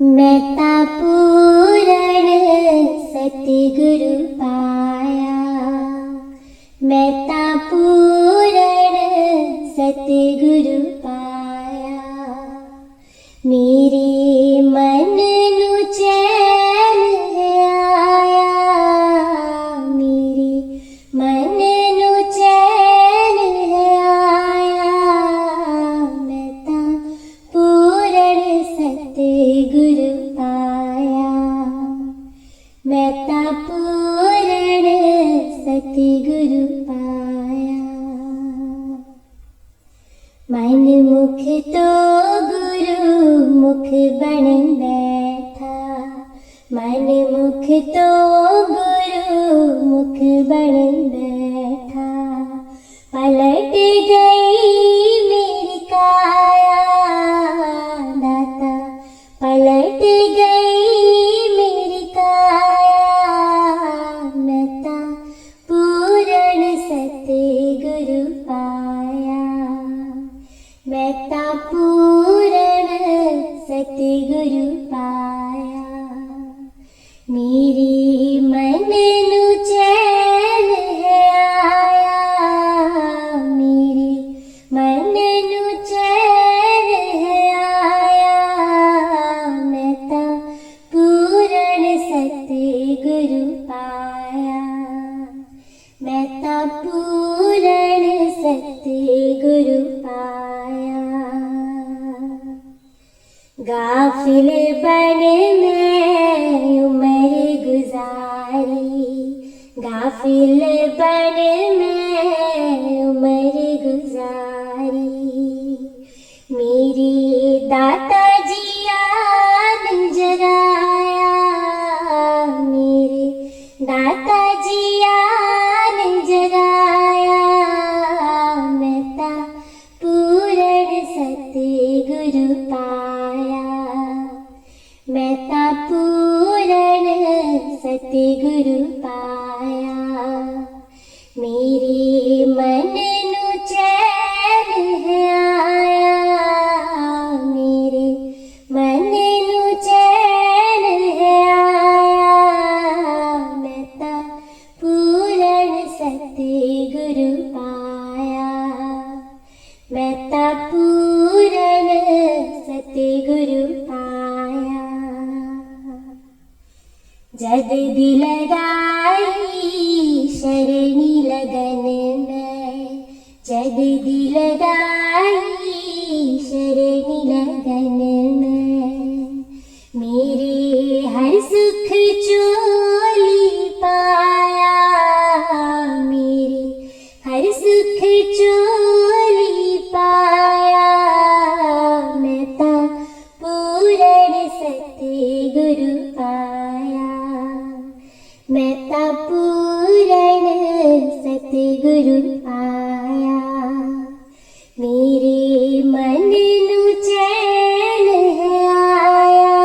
मेहता पूरण सतगुरु पाया। मेहता पूरण सतगुरु पाया। मेरे मन नू चैन है आया। मेरे मन नू चैन है आया। मेहता पूरण सतगुरु पाया। मेहता पूरण सतगुरु पाया। मन मुख तो गुरु मुख बन बैठा। मन मुख तो गुरु मुख बन बैठा। पलट गई मेरी काया। दाता पलट गई मेरी काया। मेहता पूरण सतगुरु पाया। मेहता पूरण सतगुरु पाया। मेरी मन नू चैन है आया। मेरे मन नू चैन है आया। मेहता पूरण सतगुरु पाया। मेहता पूरण सतगुरु पाया। गाफिल बन मैं उम्र गुजारी। गाफिल बन मैं उम्र गुजारी। मेरी दाता जी याद जगाया। मेरे दाता जी याद जगाया। मेहता पूरण सतगुरु पाया। मेहता पूरण सतगुरु पाया। मेरे मन नू चैन है आया। मेरे मन नू चैन है आया। मेहता पूरण सतगुरु पाया। मेहता पूरण सतगुरु पाया। जद दिल लगाई शरणी लगन में। जद दिल लगाई शरणी लगन में। मेरे हर सुख चोली पाया। मेरे हर सुख चोली पाया। मेहता पूरण सतगुरु पाया। मेहता पूरण सतगुरु पाया। मेरे मन नू चैन है आया।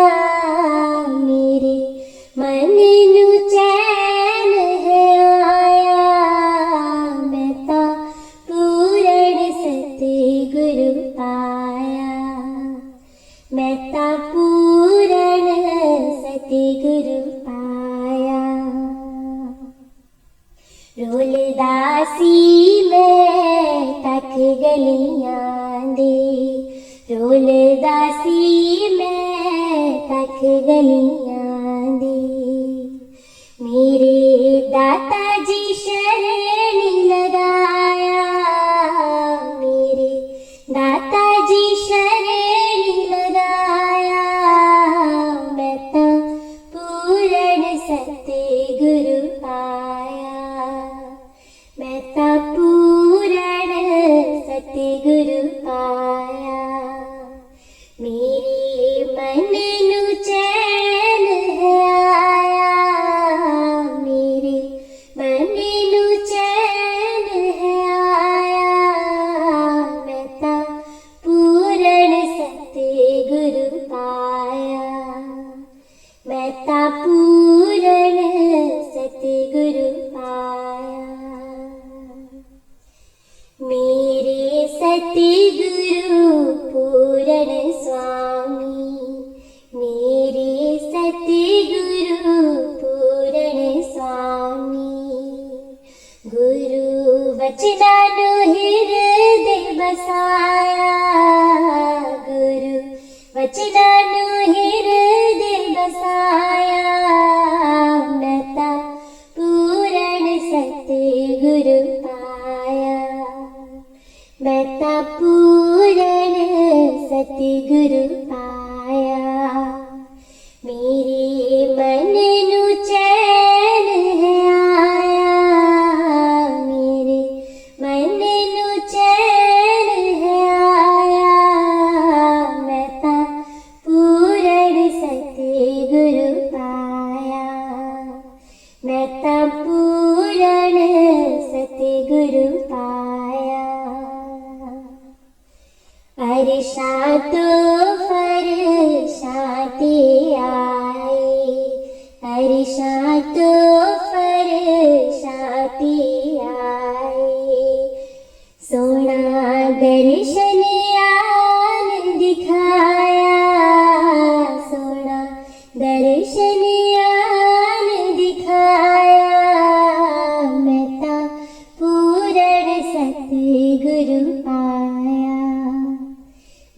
मेरे मन नू चैन है आया। मेहता पूरण सतगुरु पाया। मेहता पूरण सतगुरु पाया। रोलदासी में तक गलियां दे। रोलदासी में तक गलियां दे। मेरे दाता जी शरणी लगाया। मेरे दाता जी शरणी लगाया। मेहता पूरण सतगुरु पाया। मेहता पूरण सतगुरु पाया। मेरे मन नू चैन है आया। मेरे मन नू चैन है आया। मेहता पूरण सतगुरु पाया। मेहता पूरण सतगुरु पाया। मेरे सतगुरु पूरण स्वामी। मेरे फरिशां तो फरशाती आए, सोना दर्शन आन दिखाया, सोना दर्शन आन दिखाया, मैं ता पूरण सतगुरु पाया,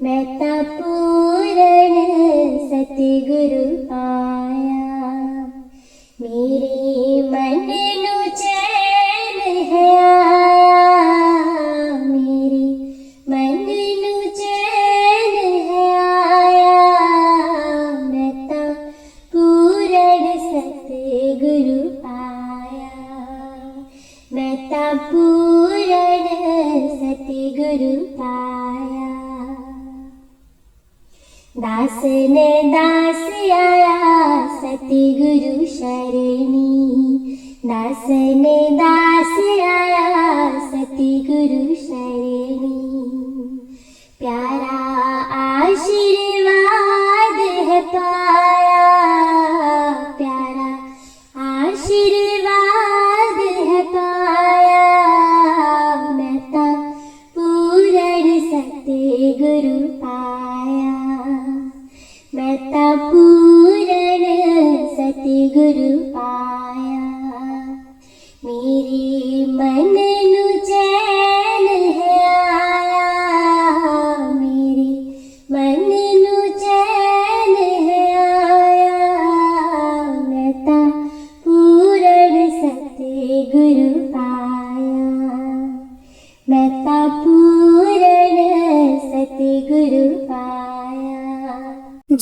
मैं ता पूरण सतगुरु पाया। मेरे मन नू चैन है आया, मेरे मन नू चैन है आया, मैं ता पूरण सतगुरु पाया, मैं ता पूरण सतगुरु पाया। दास ने दास आया सतगुरु शरणी, दास ने दास आया सतगुरु शरणी, प्यारा आशीर्वाद है पाया, प्यारा आशीर्वाद है पाया, मैं ता पूरण सतगुरु पाया, मैं ता पूरण सतगुरु पाया। मेरे मन नू चैन है आया, मेरे मन नू चैन है आया, मैं ता पूरण सतगुरु पाया, मैं ता पूरण सतगुरु पाया।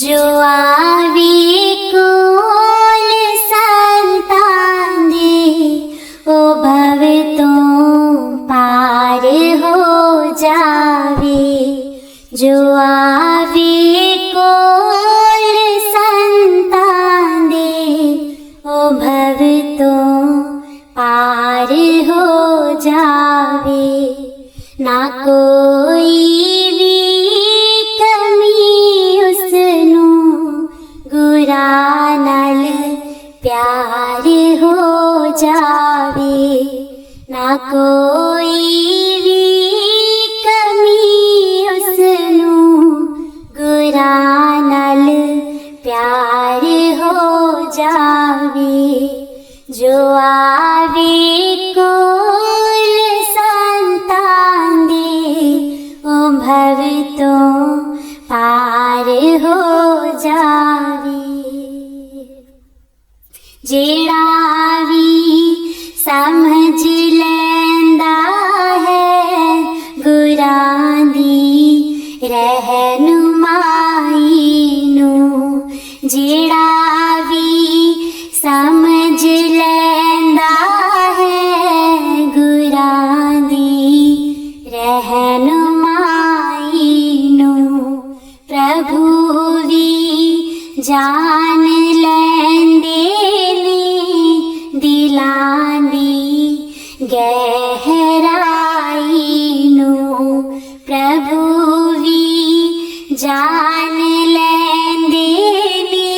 जो आवे कोल संतान दे, ओ भव तो पार हो जावे, जो आवे कोल संतान दे, ओ भव तो पार हो जावे, ना कोई गुरा नाल प्यार हो जावे, ना कोई भी कमी उसनू गुरा नाल प्यार हो जावे, जो आवे कोल संतान दे, ओ भव तो पार हो जावे। जेड़ा भी समझ लैंदा है गुरां दी रहनुमाई नू, जेड़ा भी समझ लैंदा है गुरां दी रहनुमाई नू, प्रभु भी जान लैंदे ने दिलां दी गहराई नू, प्रभु भी जान लैंदे ने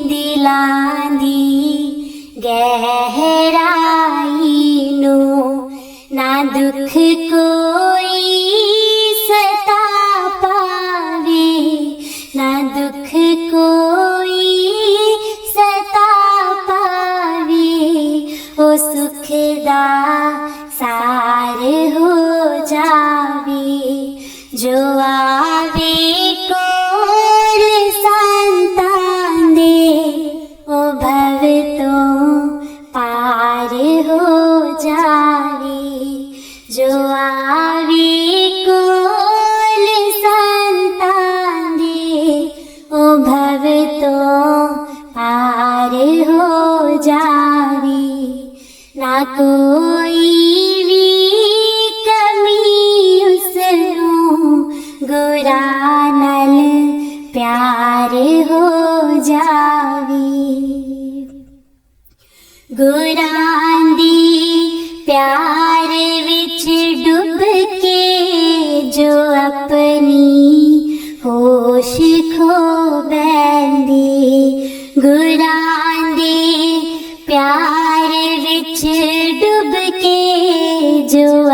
दिलां दी गहराई नू, ना दुख कोई सता पावे, ना दुख कोई सता पावे, ओ सुख दा सार हो जावे, जो आवे कोल संतान दे, ओ भव तो पार हो जावे, जो आवे कोल संतान दे, ओ भव तो पार हो जावे, ना कोई भी कमी उसनू गुरा नाल प्यार हो जावे। गुरां दी प्यार विच डुब के जो अपनी होश खो बैंदी, गुरां दी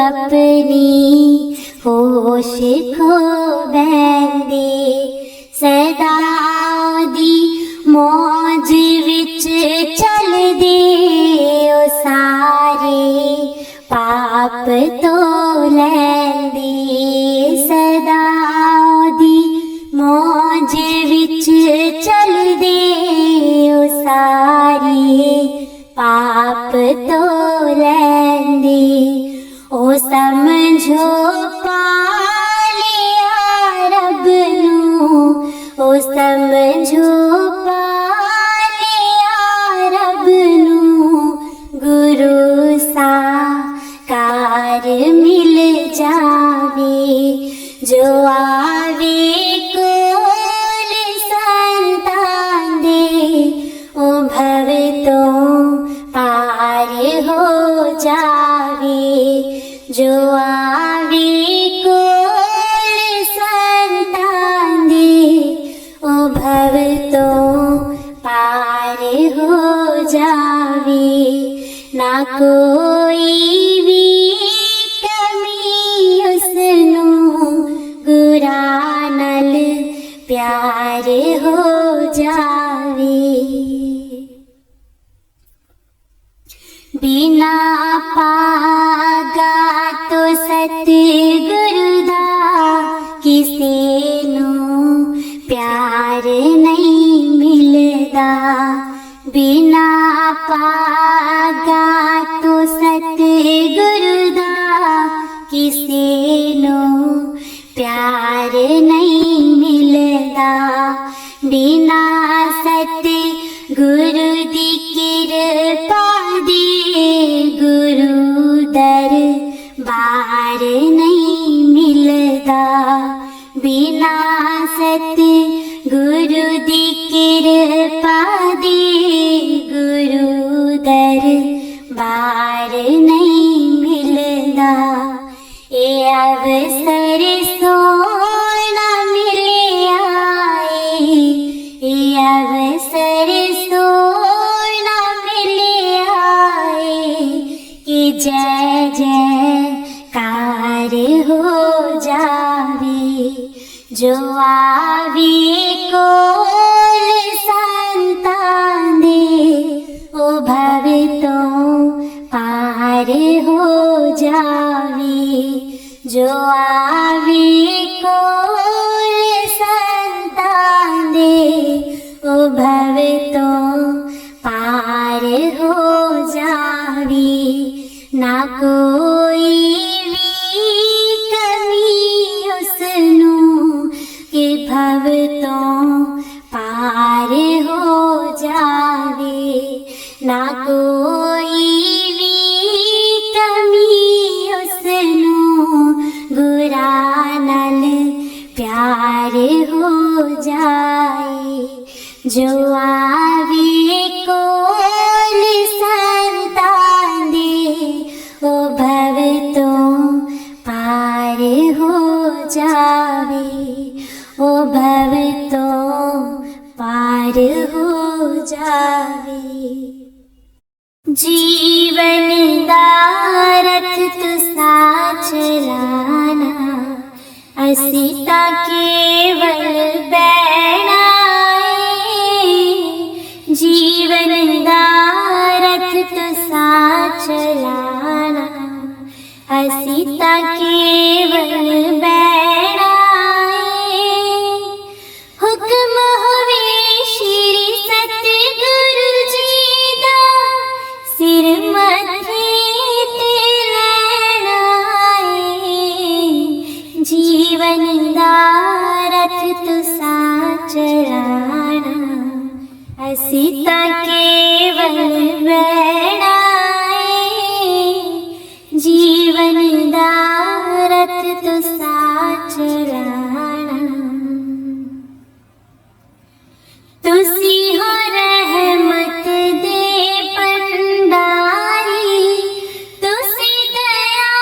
अपनी होश खो बैंदे सदा दी मौज विच चलदे ओ सारे पाप तो लैंदे सदा दी मौज विच चलदे ओ सारे पाप तो लैंदे ओ समझो पा लिया रब नूं ओ समझो पा लिया रब नूं गुरु साकार मिल जावे जो आवे कोल संतान दे ओ भव तो पार हो जावे जो आवे कोल संतान दे ओ भव तो पार हो जावे ना कोई भी कमी उसनूं गुरा नल प्यार हो जावे बिना पागा तो सतगुरु दा किसे नूं प्यार नहीं मिलदा बिना पागा तो सतगुरु दा किसे नूं प्यार नहीं मिलदा बिना सतगुरु दी किरपा दे गुरु दरबार नहीं मिलदा बिना सतगुरु दी किरपा दे गुरु दरबार नहीं मिलदा ए अवसर सोना मिलिया ए अवसर सोना मिलिया कि जय जयकार हो जावे जो आवे कोल संतान दे ओ भव तो पार हो जावे जो आवे कोल संतान दे ओ भव तो पार हो जावे ना कोई भी कमी उसनूं कि भव तो पार हो जावे ना कोई भी कमी उसनूं गुरा नल प्यार हो जाए जो आवे कोल संतान दे ओ भव तो पार हो जावे ओ भव तो पार हो जावे जीवन दा रथ तुसा चलाना असी तां केवल बैणा जीवन दा रथ तुसा चलाना असी तां केवल बैणा हुक्म होवे श्री सतगुरु जी दा सिर मथे ते लैणा जीवन दा रथ तुसा चलाना असी तां केवल बैणा जीवन दा रथ तुसा चलाना तुसी हो रहमत दे भंडारी तुसी दया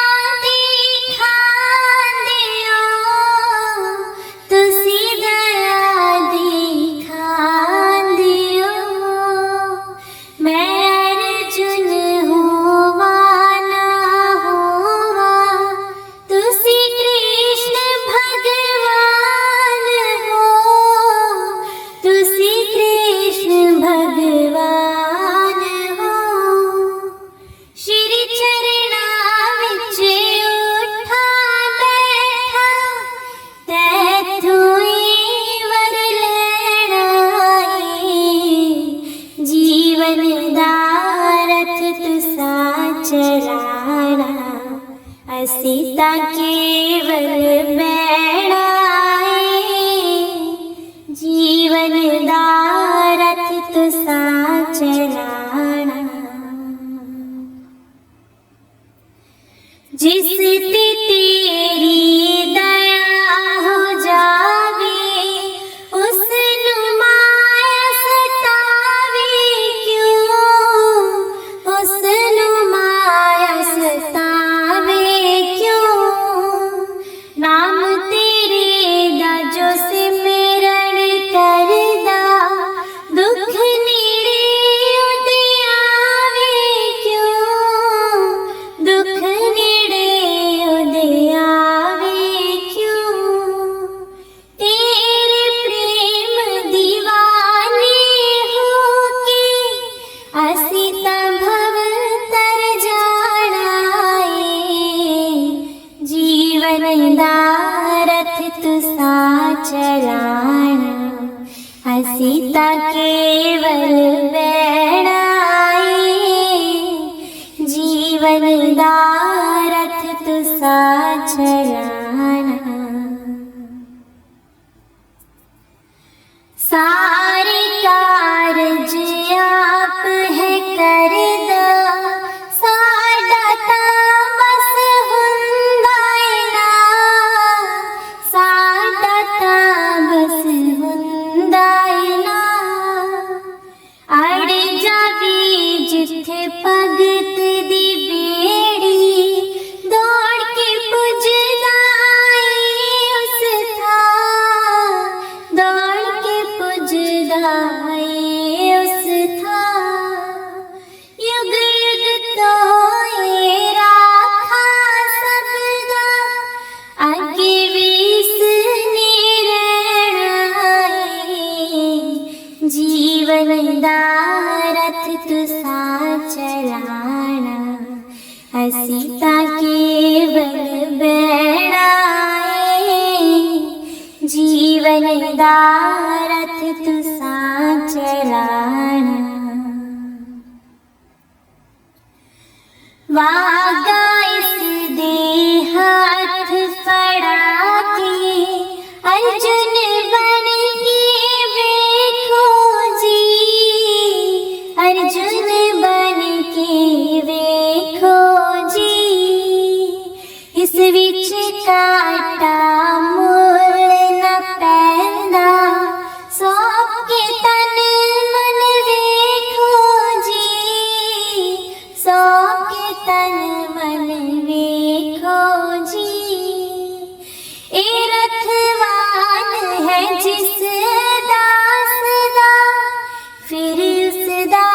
दिखांदे हो तुसी दया दिखांदे हो मैं अर्जुन होवा ना होवा कृष्ण भगवान हो, श्री चरणा विच उठा बैठा, तैथों वर लैणा जीवन दा रथ तुसा चलाना, असी तां केवल बैणा जीवन दा रथ तुसा चलाना। जिस ते तेरी दया हो जावे, उसनु माया सतावे क्यों, उसनु माया सतावे क्यों। नाम तेरे दा जो सिमरन करदा, दुख नेड़े उदे आवे क्यों, दुख नेड़े उदे आवे क्यों। तेरे प्रेम दीवाने होके, असी तां भव तर जाना जीवन दा रथ तुसा चलाना, असी तां केवल बैणा जीवन दा रथ तुसा चलाना। सारे कारज आप है करदा, साडा तां बस हुंदा ऐ ना, साडा तां बस हुंदा ऐ ना। अड़ जावी जिथे भगत दी बेड़ी, दौड़ के पुजदा ऐ उस थां, दौड़ के पुजदा ऐ उस थां। युग युग तो ये राखा सबदा, अगे भी इसने रहना जीवन दा रथ तुसा चलाना, असी तां केवल बैणा जीवन दा रथ तुसा चलाना। वागा इस दे हाथ फड़ा के, अर्जुन बन के वेखो जी, अर्जुन बन के वेखो जी। इस विच काटा मुल न पैंदा, सौंप के तन मन वेखो जी, सौंप के तन मन वेखो जी। ए रथवान है जिस दास दा, फिर उसदा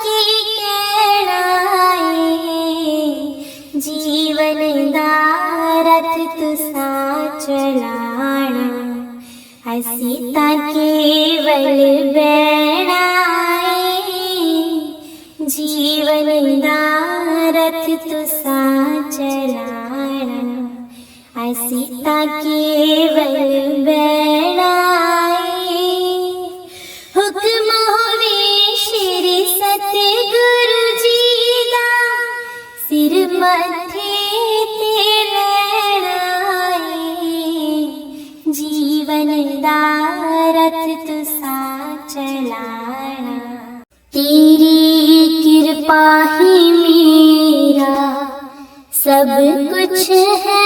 की कहना जीवन दा रथ तुसा चलाना, असी तां केवल बैणा जीवन दा रथ तुसा चलाना, असी तां केवल बैणा। हुक्म होवे श्री सतगुरु जी दा, सिर मथे ते लैणा जीवन दा रथ तुसा चलाना। तेरी कृपा ही मेरा सब कुछ है,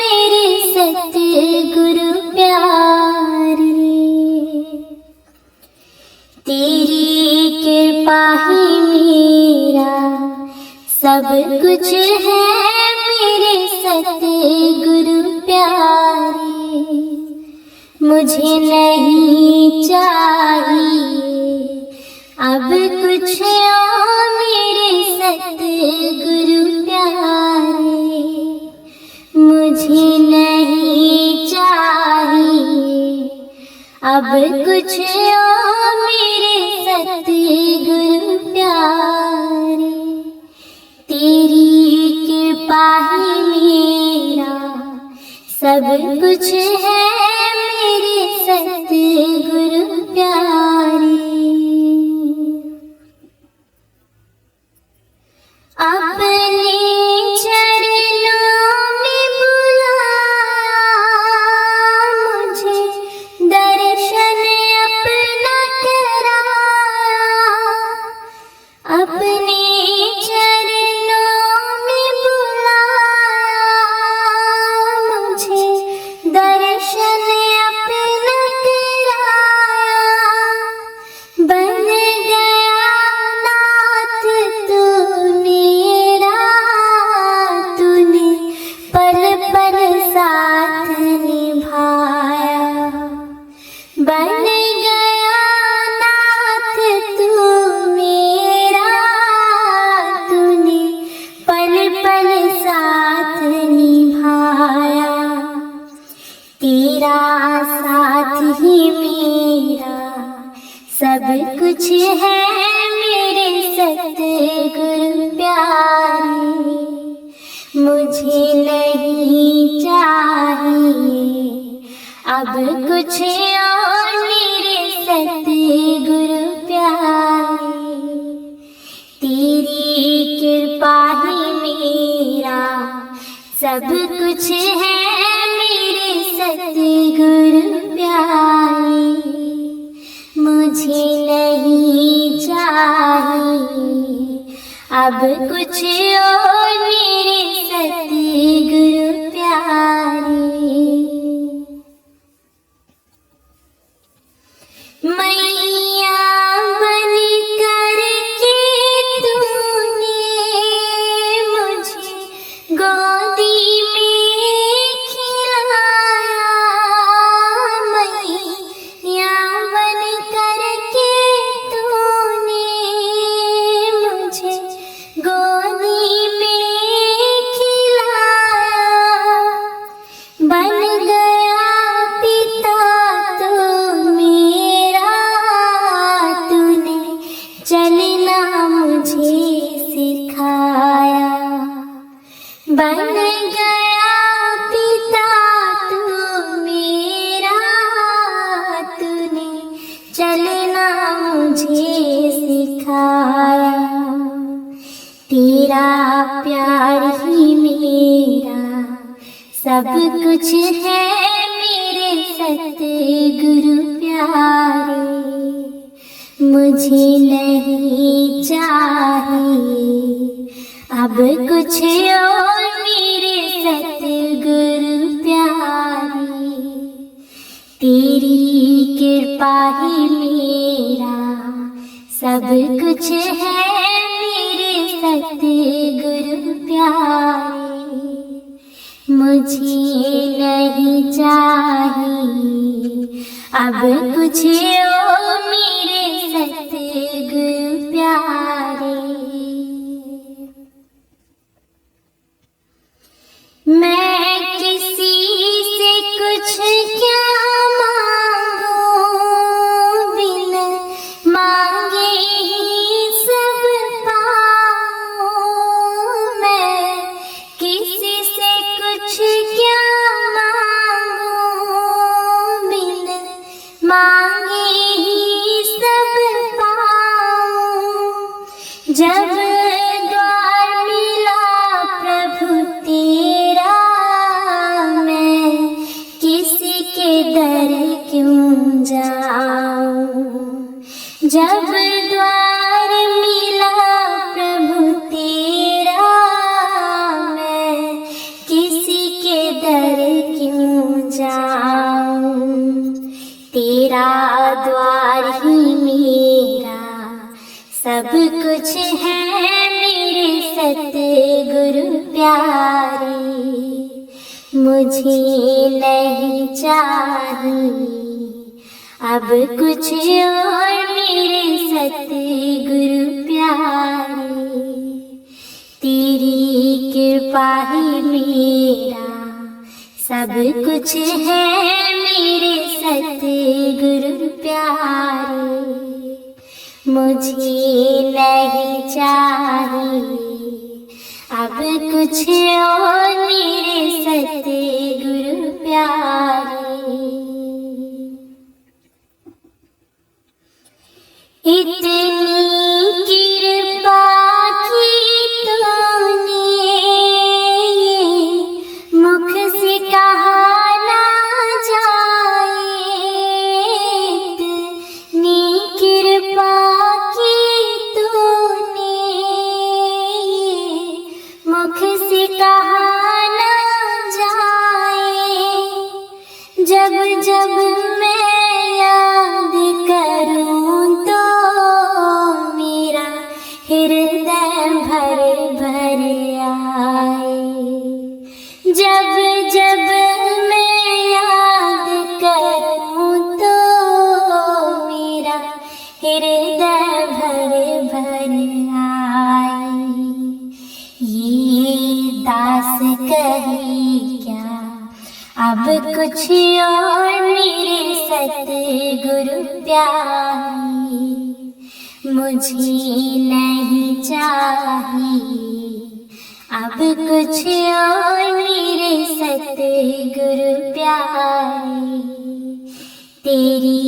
मेरे सतगुरु प्यारे। तेरी कृपा ही मेरा सब कुछ है, मेरे सतगुरु प्यारे। मुझे नहीं चाहिए अब कुछ और मेरे सतगुरु प्यारे। मुझे नहीं चाहिए अब कुछ और मेरे कुछ है मेरे सतगुरु प्यारे। अपने चरणों में बुलाया मुझे, दर्शन अपना कराया। अपने चरणों में बुलाया मुझे, दर्शन अपना कराया। बन गया नाथ तू मेरा, तूने पल पल साथ निभाया। बन गया नाथ तू मेरा, तूने पल पल साथ निभाया। तेरा साथ ही मेरा सब कुछ है मेरे सतगुरु प्यारे। मुझे नहीं चाहिए अब कुछ और मेरे सतगुरु प्यारे। तेरी कृपा ही मेरा सब कुछ है मेरे सतगुरु प्यारे। मुझे नहीं चाहिए अब कुछ और मेरे सतगुरु प्यारे। मैया बन करके तूने मुझे गोदी में खिलाया। मैया बन करके तूने मुझे गोदी में खिलाया। बन गया पिता तू मेरा, तूने चलना मुझे सिखाया। बन गया पिता तू मेरा, तूने चलना मुझे सिखाया। तेरा प्यार ही मेरा सब कुछ है मेरे सतगुरु प्यारे। मुझे नहीं चाहिए अब कुछ और मेरे सतगुरु प्यारे। तेरी कृपा ही मेरा सब कुछ है मेरे सतगुरु प्यारे। मुझे नहीं चाहिए अब कुछ और मेरे सतगुरु प्यारे। मैं किसी से कुछ क्या मांगूं, बिन मांगे ही सब पाऊं। मैं किसी से कुछ क्या मांगूं, बिन मांगे ही सब पाऊं। जब द्वार मिला प्रभु तेरा, मैं किसी के दर क्यों जाऊं। जब द्वार मिला प्रभु तेरा, मैं किसी के दर क्यों जाऊं। तेरा द्वार ही मेरा सब कुछ है मेरे सतगुरु प्यारे। मुझे नहीं चाहिए अब कुछ और मेरे सतगुरु प्यारे। तेरी कृपा ही मेरा सब कुछ है मेरे सतगुरु प्यारे। मुझे नहीं चाहिए अब कुछ और मेरे सतगुरु प्यारे। प्यारे। इतनी कृपा की तूने, मुख से कहा ना जाए। इतनी कृपा की तूने, मुख से कहा ना जाए। जब जब मैं याद करूं तो मेरा हृदय भर भर आए। जब जब मैं याद करूं तो मेरा हृदय भर भर आए। ये दास कहे क्या अब कुछ और मेरे सतगुरु प्यारे। मुझे नहीं चाहिए अब कुछ और मेरे सतगुरु प्यारे। तेरी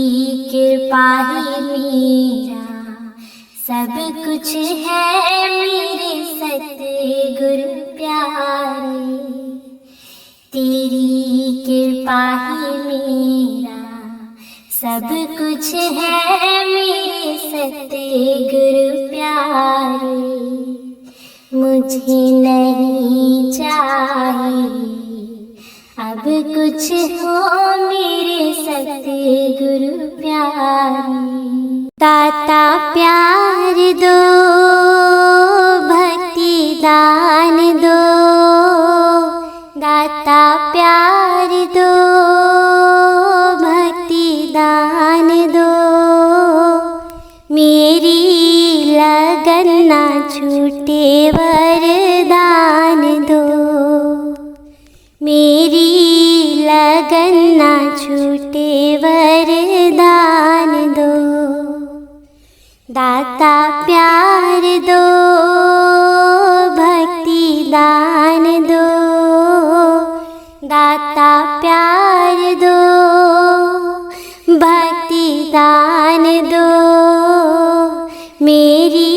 कृपा ही मेरा सब कुछ है मेरे सतगुरु प्यारे। तेरी कृपा ही मेरा सब कुछ है मेरे सतगुरु प्यारे। मुझे नहीं चाहिए अब कुछ हो मेरे सतगुरु प्यारे। दाता प्यार दो, भक्ति दान दो। दाता प्यार दो, भक्ति दान दो। मेरी लगन ना छूटे वरदान दो। मेरी लगन ना छूटे वरदान दो। दाता प्यार दो, भक्ति दान दो। दाता प्यार दो, भक्ति दान दो। मेरी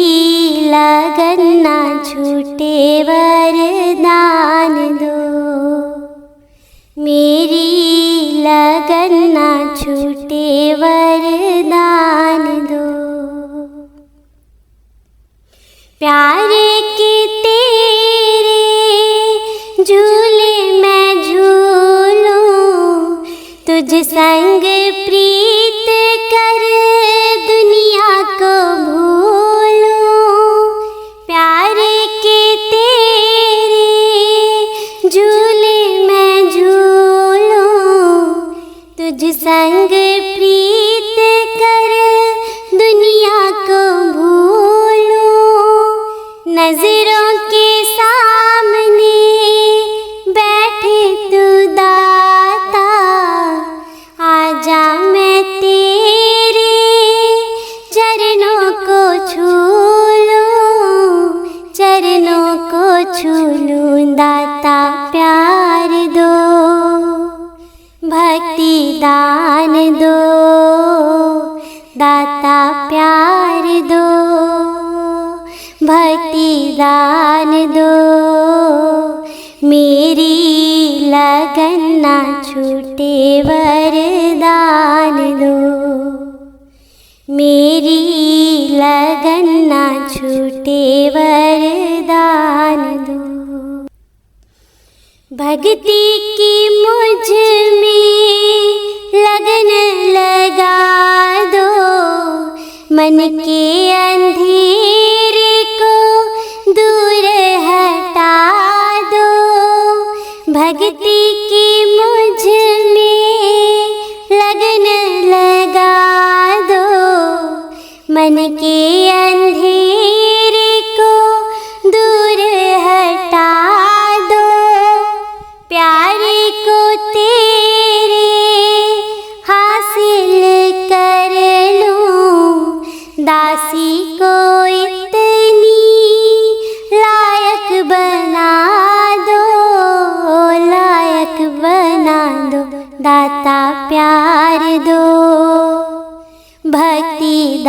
लगन ना छूटे वरदान दो। मेरी लगन ना छूटे वरदान दो। प्यार के तेरे झूले मैं झूलूं, तुझ संग प्रीत कर दुनिया को भूलूं। प्यार के तेरे झूले मैं झूलूं, तुझ संग प्रीत कर दुनिया को भूलूं। नजरों के सामने बैठे तू दाता, आजा मैं तेरे चरणों को छू लूं। चरणों को छू लूं। दाता प्यार दो, भक्ति दान दो। दाता प्यार दो, भक्ति दान दो। मेरी लगन ना छूटे वरदान दो। मेरी लगन ना छूटे वरदान दो। भक्ति की मुझ में लगन लगा दो। मन के अंधेरे को दूर हटा दो। भक्ति की मुझ में लगन लगा दो। मन के अंधेरे को दूर हटा दो। प्यार को तेरे हासिल कर लूं। दासी को इतनी लायक बना दो। लायक बना दो।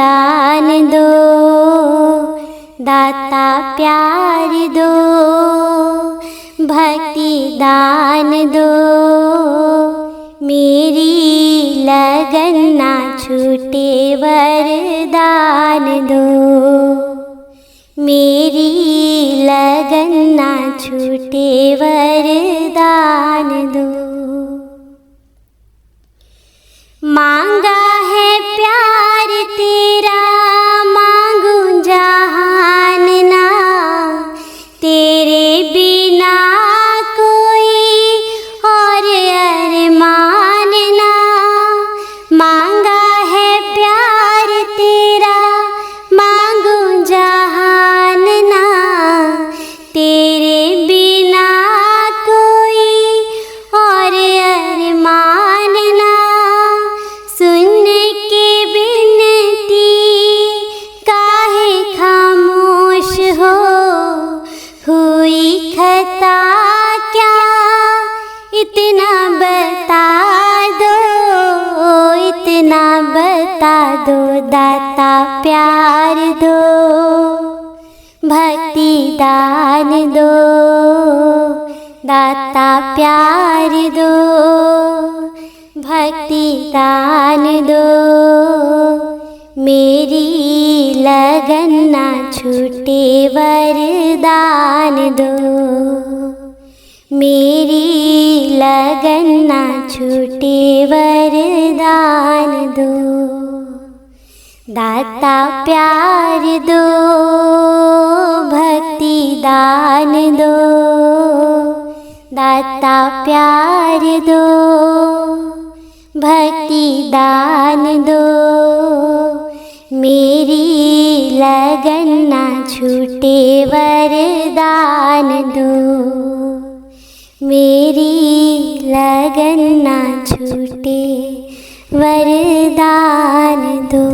दान दो, दाता प्यार दो, भक्ति दान दो, मेरी लगन ना छूटे वरदान दो, मेरी लगन ना छूटे वरदान दो। मांगा है प्यार तेरा, मांगू जहान ना, तेरे बिना कोई और अरमान ना। मांगा है प्यार तेरा, मांगू जहान ना, तेरे बिना कोई और अरमान ना। सुन के बिनती काहे खामोश हो, हुई खता क्या इतना बता दो, इतना बता दो। दाता प्यार दो, भक्ति दान दो, दाता प्यार दो, भक्ति दान दो, मेरी लगन ना छूटे वरदान दो, मेरी लगन ना छूटे वरदान दो। दाता प्यार दो, भक्ति दान दो, दाता प्यार दो, भक्ति दान दो, मेरी लगन ना छूटे वरदान दो, मेरी लगन ना छूटे वरदान दो।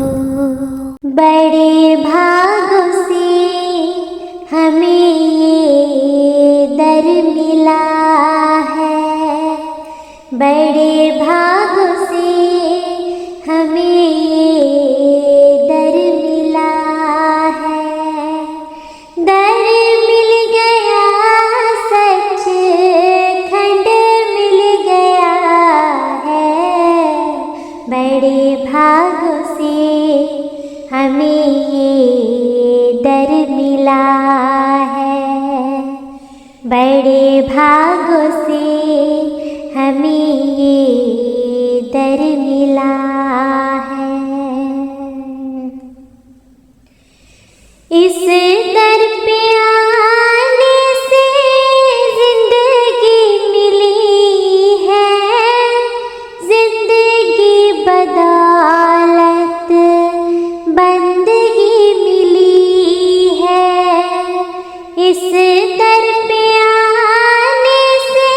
बड़े भागों से हमें ये दर मिला है, बड़े भागों से हमें ये दर मिला है। दर मिल गया, सच खंड मिल गया है, बड़े भागों से हमें ये दर मिला है, बड़े भागों से हमें ये दर मिला है। इस दर पे आने से जिंदगी मिली है, जिंदगी बदौलत बंदगी मिली है। इस दर पे आने से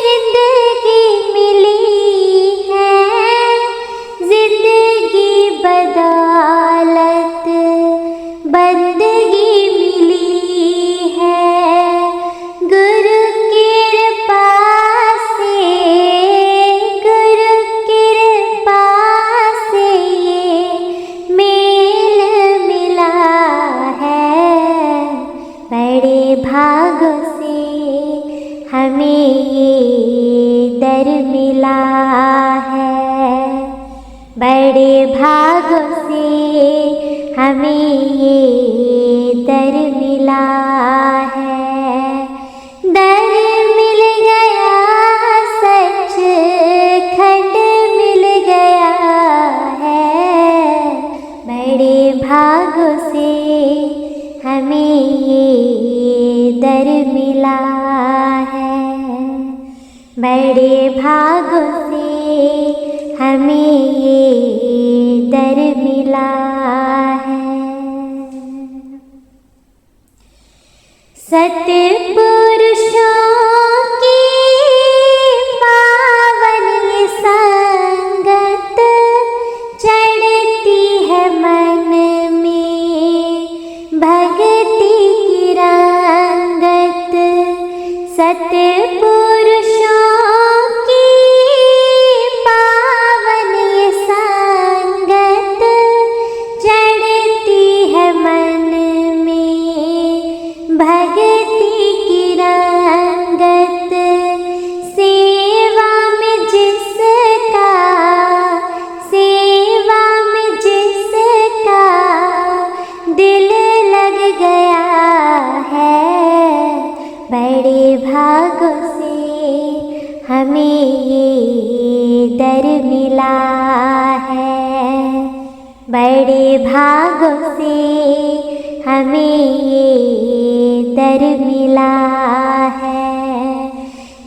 जिंदगी मिली है, जिंदगी बदौलत बंदगी मिली है। गुरु कृपा से, गुरु कृपा से ये मेल मिला है, बड़े भागों से हमें ये दर मिला है, बड़े भागों से हमें ये दर मिला है। दर मिल गया, सच खंड मिल गया है, बड़े भागों से हमें ये दर मिला है, बड़े भागों से हमें ये दर मिला है। सत्पुरुषों की पावन ये संगत चढ़ती है मन में, भक्ति की रंगत। सत्पुरुषों की पावन ये संगत हमें ये दर मिला है। बड़े भागों से हमें ये दर मिला है।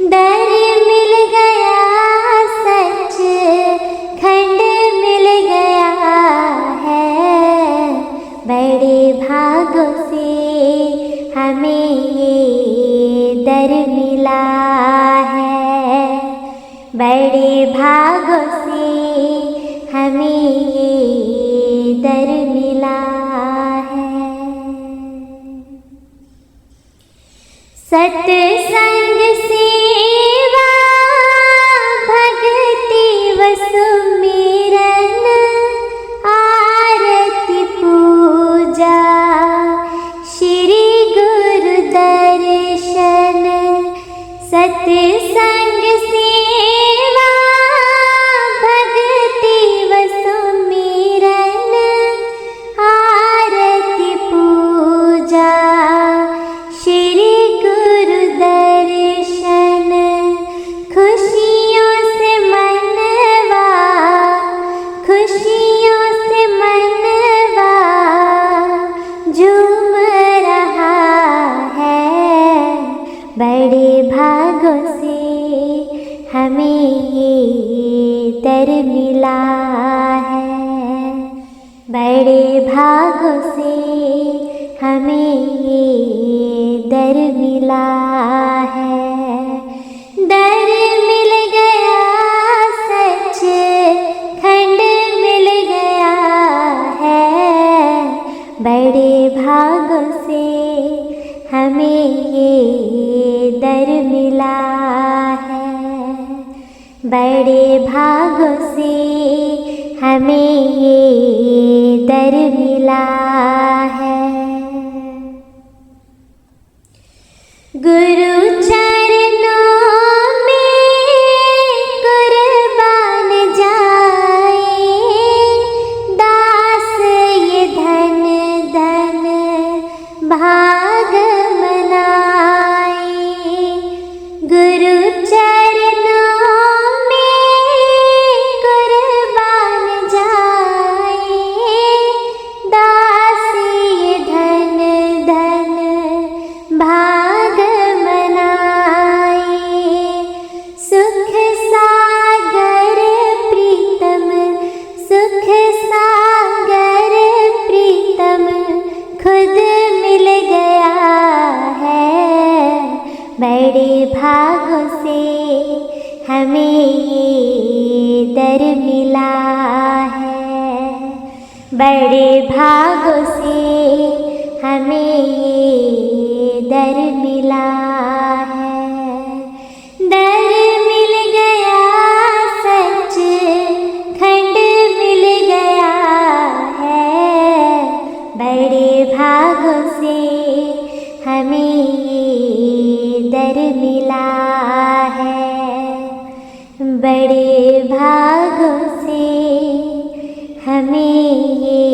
दर मिल गया सच खंड मिल गया है। बड़े भागों से हमें ये दर मिला है। बड़े भागों से हमें ये दर मिला है। सत्संग सेवा भक्ति व सुमिरन आरती पूजा श्री गुरु दर्शन। सत्संग सेवा भक्ति व सुमिरन आरती पूजा श्री गुरु दर्शन। खुशियों से मनवा खुशियों से मनवा झूम रहा है। बड़े भागों से हमें ये दर मिला है। बड़े भागों से हमें ये दर मिला है। दर मिल गया सच खंड मिल गया है। बड़े भागों से हमें ये दर मिला है। बड़े भागों से हमें ये दर मिला है। गुरु चरणों में कुर्बान जाए दास ये धन धन भाग मनाए। गुरु चरणों में कुर्बान जाए दास ये धन धन भाग मनाए। सुख सागर प्रीतम सुख सागर प्रीतम खुद मिल गया है। बड़े भागों से हमें ये दर मिला है। बड़े भागों से हमें ये दर मिला है। दर मिल गया सच खंड मिल गया है। बड़े भागों से हमें ये दर मिला है। बड़े भागों से हमें ये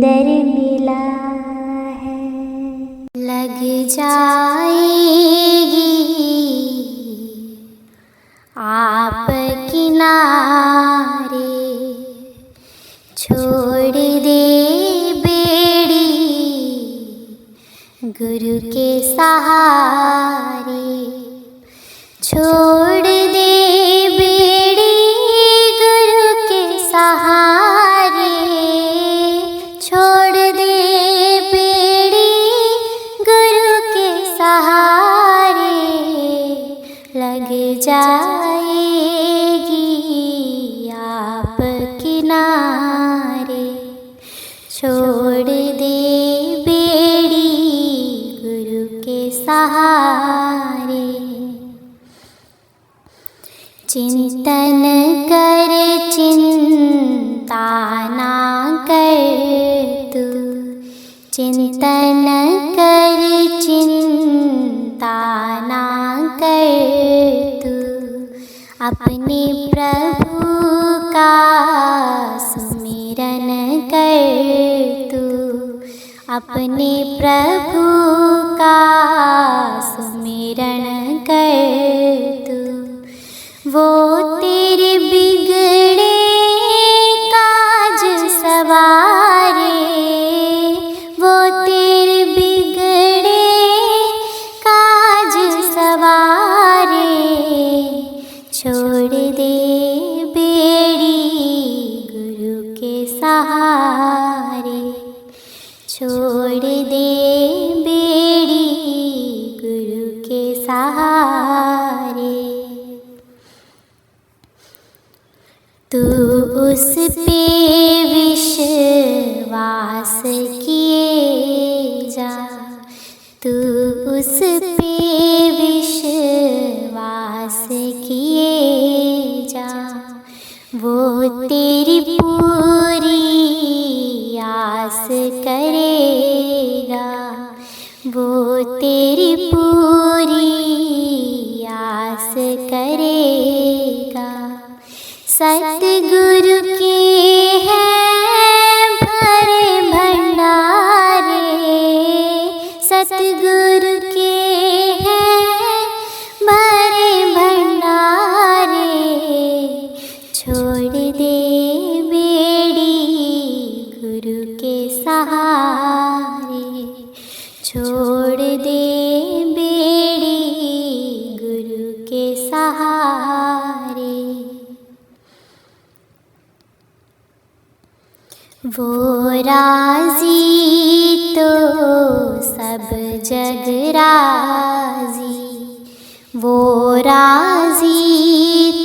दर मिला है। लग जाएगी आप किनारे छोड़ दे बेड़ी गुरु के सहारे। छोड़ दे बेड़ी गुरु के सहारे। छोड़ दे बेड़ी गुरु के सहारे। लग जाएगी आप किनारे छोड़ दे बेड़ी गुरु के सहारे। चिंतन कर चिंता ना कर तू। चिंतन कर चिंता ना कर तू। अपने प्रभु का सुमिरन कर तू। अपने प्रभु का सुमिरन कर तू। आस करेगा, वो तेरी पूरी आस करेगा। सतगुरु के हैं भरे भंडारे, सतगुरु के हैं भरे भंडारे। छोड़ दे बेड़ी गुरु के सहारे, छोड़ दे बेड़ी गुरु के सहारे। वो राजी तो सब जग राजी, वो राजी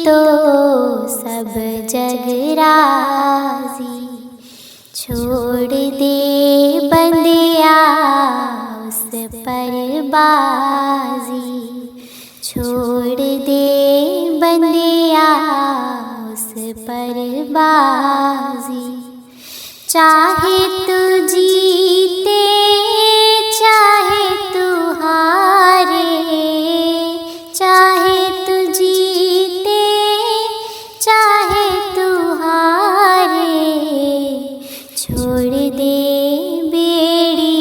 तो सब जग राजी। छोड़ दे बंदिया उस पर बाजी, छोड़ दे बंदिया उस पर बाजी। चाहे तू जीते चाहे तू हारे, चाहे तू जीते चाहे तू हारे। छोड़ दे बेड़ी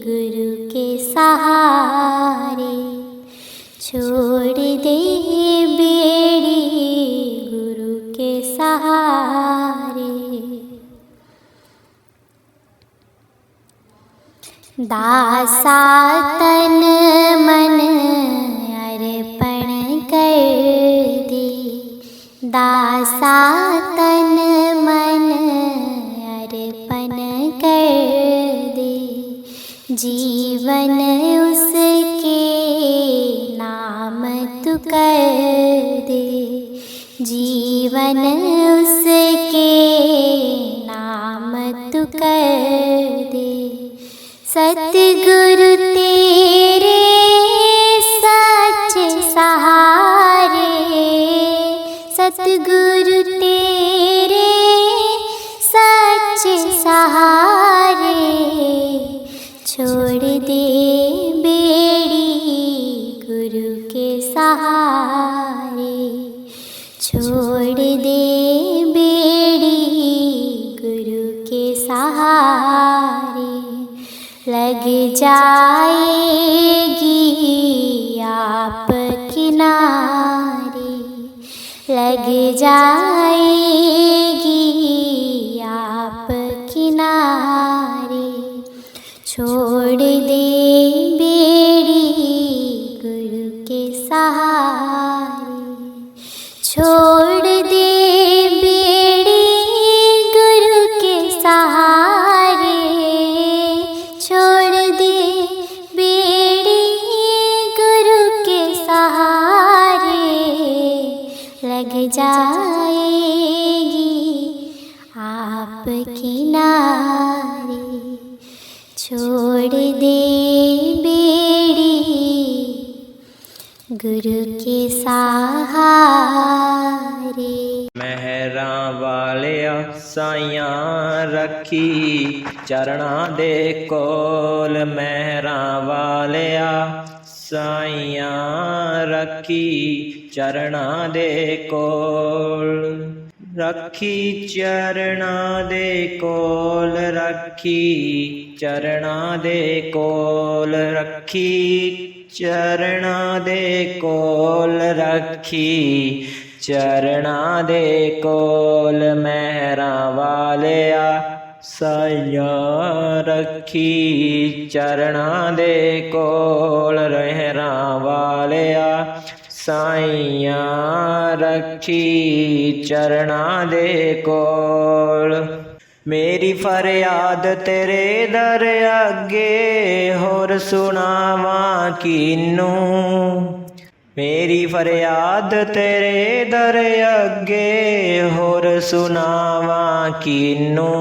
गुरु के सहारे, छोड़ दे बेड़ी गुरु के सहारे। दासा तन मन अर्पण कर दे, दासा तन मन अर्पण कर दे। जीवन उसके नाम तू कर दे, जीवन उसके नाम तू कर दे। सतगुरु तेरे सच्चे सहारे, सतगुरु तेरे सच्चे सहारे। छोड़ दे बेड़ी गुरु के सहारे, छोड़ दे बेड़ी गुरु के सहारे। लग जाएगी आप किनारे, लग जाएगी आप किनारे। छोड़ दे बेड़ी गुरु के सहारे, छोड़ दे बेड़ी गुरु के सहारे। छोड़ दे बेड़ी गुरु के सहारे, लग जाएगी आप किनारे। छोड़ दे बेड़ी गुरु के सहारे। ਮਹਿਰਾਂ ਵਾਲਿਆ ਸਾਈਆਂ ਰੱਖੀ ਚਰਨਾਂ ਦੇ ਕੋਲ, ਮਹਿਰਾਂ ਵਾਲਿਆ ਸਾਈਆਂ ਰੱਖੀ ਚਰਨਾਂ ਦੇ ਕੋਲ। ਰੱਖੀ ਚਰਨਾਂ ਦੇ ਕੋਲ, ਰੱਖੀ ਚਰਨਾਂ ਦੇ ਕੋਲ, ਰੱਖੀ ਚਰਨਾਂ ਦੇ ਕੋਲ, ਰੱਖੀ ਚਰਨਾਂ ਦੇ ਕੋਲ। ਮਹਿਰਾਂ ਵਾਲਿਆ ਸਾਈਆਂ ਰੱਖੀ ਚਰਨਾਂ ਦੇ ਕੋਲ, ਮਹਿਰਾਂ ਵਾਲਿਆ ਸਾਈਆਂ ਰੱਖੀ ਚਰਨਾਂ ਦੇ ਕੋਲ। ਮੇਰੀ ਫਰਿਆਦ ਤੇਰੇ ਦਰ ਅੱਗੇ ਹੋਰ ਸੁਣਾਵਾਂ ਕਿਨੂੰ, ਮੇਰੀ ਫਰਿਆਦ ਤੇਰੇ ਦਰ ਅੱਗੇ ਹੋਰ ਸੁਣਾਵਾਂ ਕਿਨੂੰ।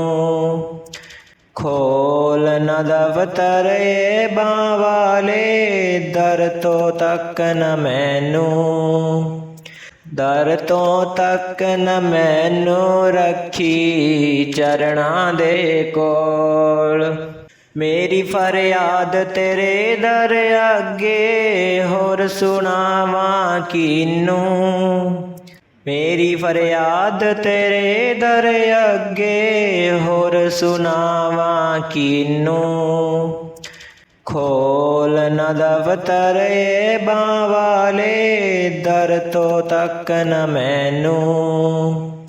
ਖੋਲ ਨਾ ਦਫ਼ਤਰ ਬਾਂ ਵਾਲੇ ਦਰ ਤੋਂ ਤੱਕ ਨ ਮੈਨੂੰ, ਦਰ ਤੋਂ ਤੱਕ ਨ ਮੈਨੂੰ ਰੱਖੀ ਚਰਨਾਂ ਦੇ ਕੋਲ। ਮੇਰੀ ਫਰਿਆਦ ਤੇਰੇ ਦਰ ਅੱਗੇ ਹੋਰ ਸੁਣਾਵਾਂ ਕੀਨੂੰ। ਮੇਰੀ ਫਰਿਆਦ ਤੇਰੇ ਦਰ ਅੱਗੇ ਹੋਰ ਸੁਣਾਵਾਂ ਕੀਨੂੰ। ਖੋਲ ਨ ਦਫ਼ਤਰ ਏ ਬਾਂ ਵਾਲੇ ਦਰ ਤੋਂ ਤੱਕ ਨ ਮੈਨੂੰ।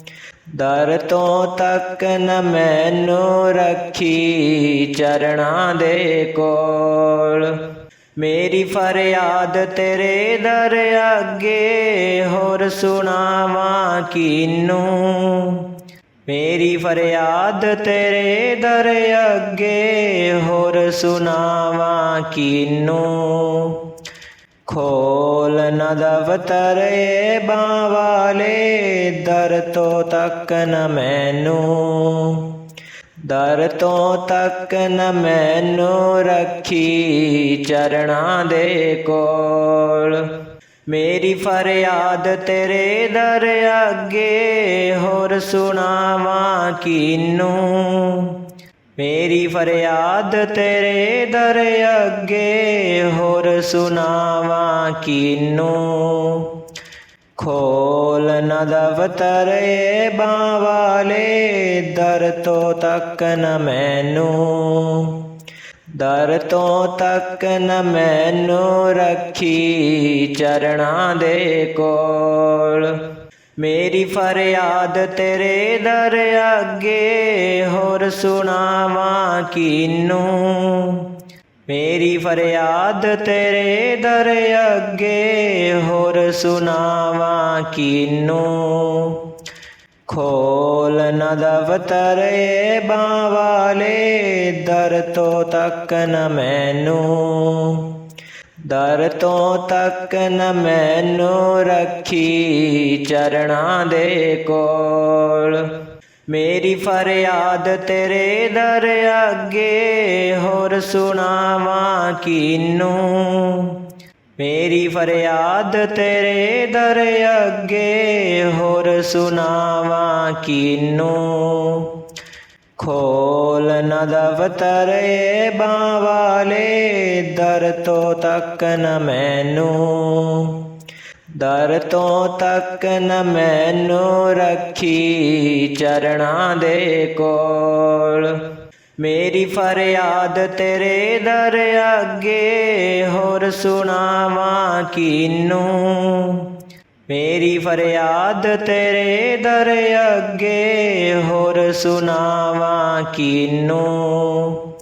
ਦਰ ਤੋਂ ਤੱਕ ਨ ਮੈਨੂੰ ਰੱਖੀ ਚਰਨਾਂ ਦੇ ਕੋਲ। ਮੇਰੀ ਫਰਿਆਦ ਤੇਰੇ ਦਰ ਅੱਗੇ ਹੋਰ ਸੁਣਾਵਾਂ ਕੀਨੂੰ। ਮੇਰੀ ਫਰਿਆਦ ਤੇਰੇ ਦਰ ਅੱਗੇ ਹੋਰ ਸੁਣਾਵਾਂ ਕੀਨੂੰ। ਖੋਲ ਨ ਦਫ਼ਤਰ ਏ ਬਾਂ ਵਾਲੇ ਦਰ ਤੋਂ ਤੱਕ ਨ ਮੈਨੂੰ। ਦਰ ਤੋਂ ਤੱਕ ਨ ਮੈਨੂੰ ਰੱਖੀ ਚਰਨਾਂ ਦੇ ਕੋਲ। ਮੇਰੀ ਫਰਿਆਦ ਤੇਰੇ ਦਰ ਅੱਗੇ ਹੋਰ ਸੁਣਾਵਾਂ ਕੀਨੂੰ। ਮੇਰੀ ਫਰਿਆਦ ਤੇਰੇ ਦਰ ਅੱਗੇ ਹੋਰ ਸੁਣਾਵਾਂ ਕੀਨੂੰ। ਖੋਲ ਨ ਦਫ਼ਤਰ ਏ ਬਾਂ ਵਾਲੇ ਦਰ ਤੋਂ ਤੱਕ ਨ ਮੈਨੂੰ। ਦਰ ਤੋਂ ਤੱਕ ਨ ਮੈਨੂੰ ਰੱਖੀ ਚਰਨਾਂ ਦੇ ਕੋਲ। ਮੇਰੀ ਫਰਿਆਦ ਤੇਰੇ ਦਰ ਅੱਗੇ ਹੋਰ ਸੁਣਾਵਾਂ ਕੀਨੂੰ। ਮੇਰੀ ਫਰਿਆਦ ਤੇਰੇ ਦਰ ਅੱਗੇ ਹੋਰ ਸੁਣਾਵਾਂ ਕੀਨੂੰ। ਖੋਲ ਨ ਦਫ਼ਤਰ ਏ ਬਾਂ ਵਾਲੇ ਦਰ ਤੋਂ ਤੱਕ ਨ ਮੈਨੂੰ। ਦਰ ਤੋਂ ਤੱਕ ਨ ਮੈਨੂੰ ਰੱਖੀ ਚਰਨਾਂ ਦੇ ਕੋਲ। ਮੇਰੀ ਫਰਿਆਦ ਤੇਰੇ ਦਰ ਅੱਗੇ ਹੋਰ ਸੁਣਾਵਾਂ ਕੀਨੂੰ। ਮੇਰੀ ਫਰਿਆਦ ਤੇਰੇ ਦਰ ਅੱਗੇ ਹੋਰ ਸੁਣਾਵਾਂ ਕੀਨੂੰ। ਖੋਲ ਨ ਦਫ਼ਤਰ ਏ ਬਾਂ ਵਾਲੇ ਦਰ ਤੋਂ ਤੱਕ ਨ ਮੈਨੂੰ। ਦਰ ਤੋਂ ਤੱਕ ਨ ਮੈਨੂੰ ਰੱਖੀ ਚਰਨਾਂ ਦੇ ਕੋਲ। ਮੇਰੀ ਫਰਿਆਦ ਤੇਰੇ ਦਰ ਅੱਗੇ ਹੋਰ ਸੁਣਾਵਾਂ ਕੀਨੂੰ। ਮੇਰੀ ਫਰਿਆਦ ਤੇਰੇ ਦਰ ਅੱਗੇ ਹੋਰ ਸੁਣਾਵਾਂ ਕੀਨੂੰ।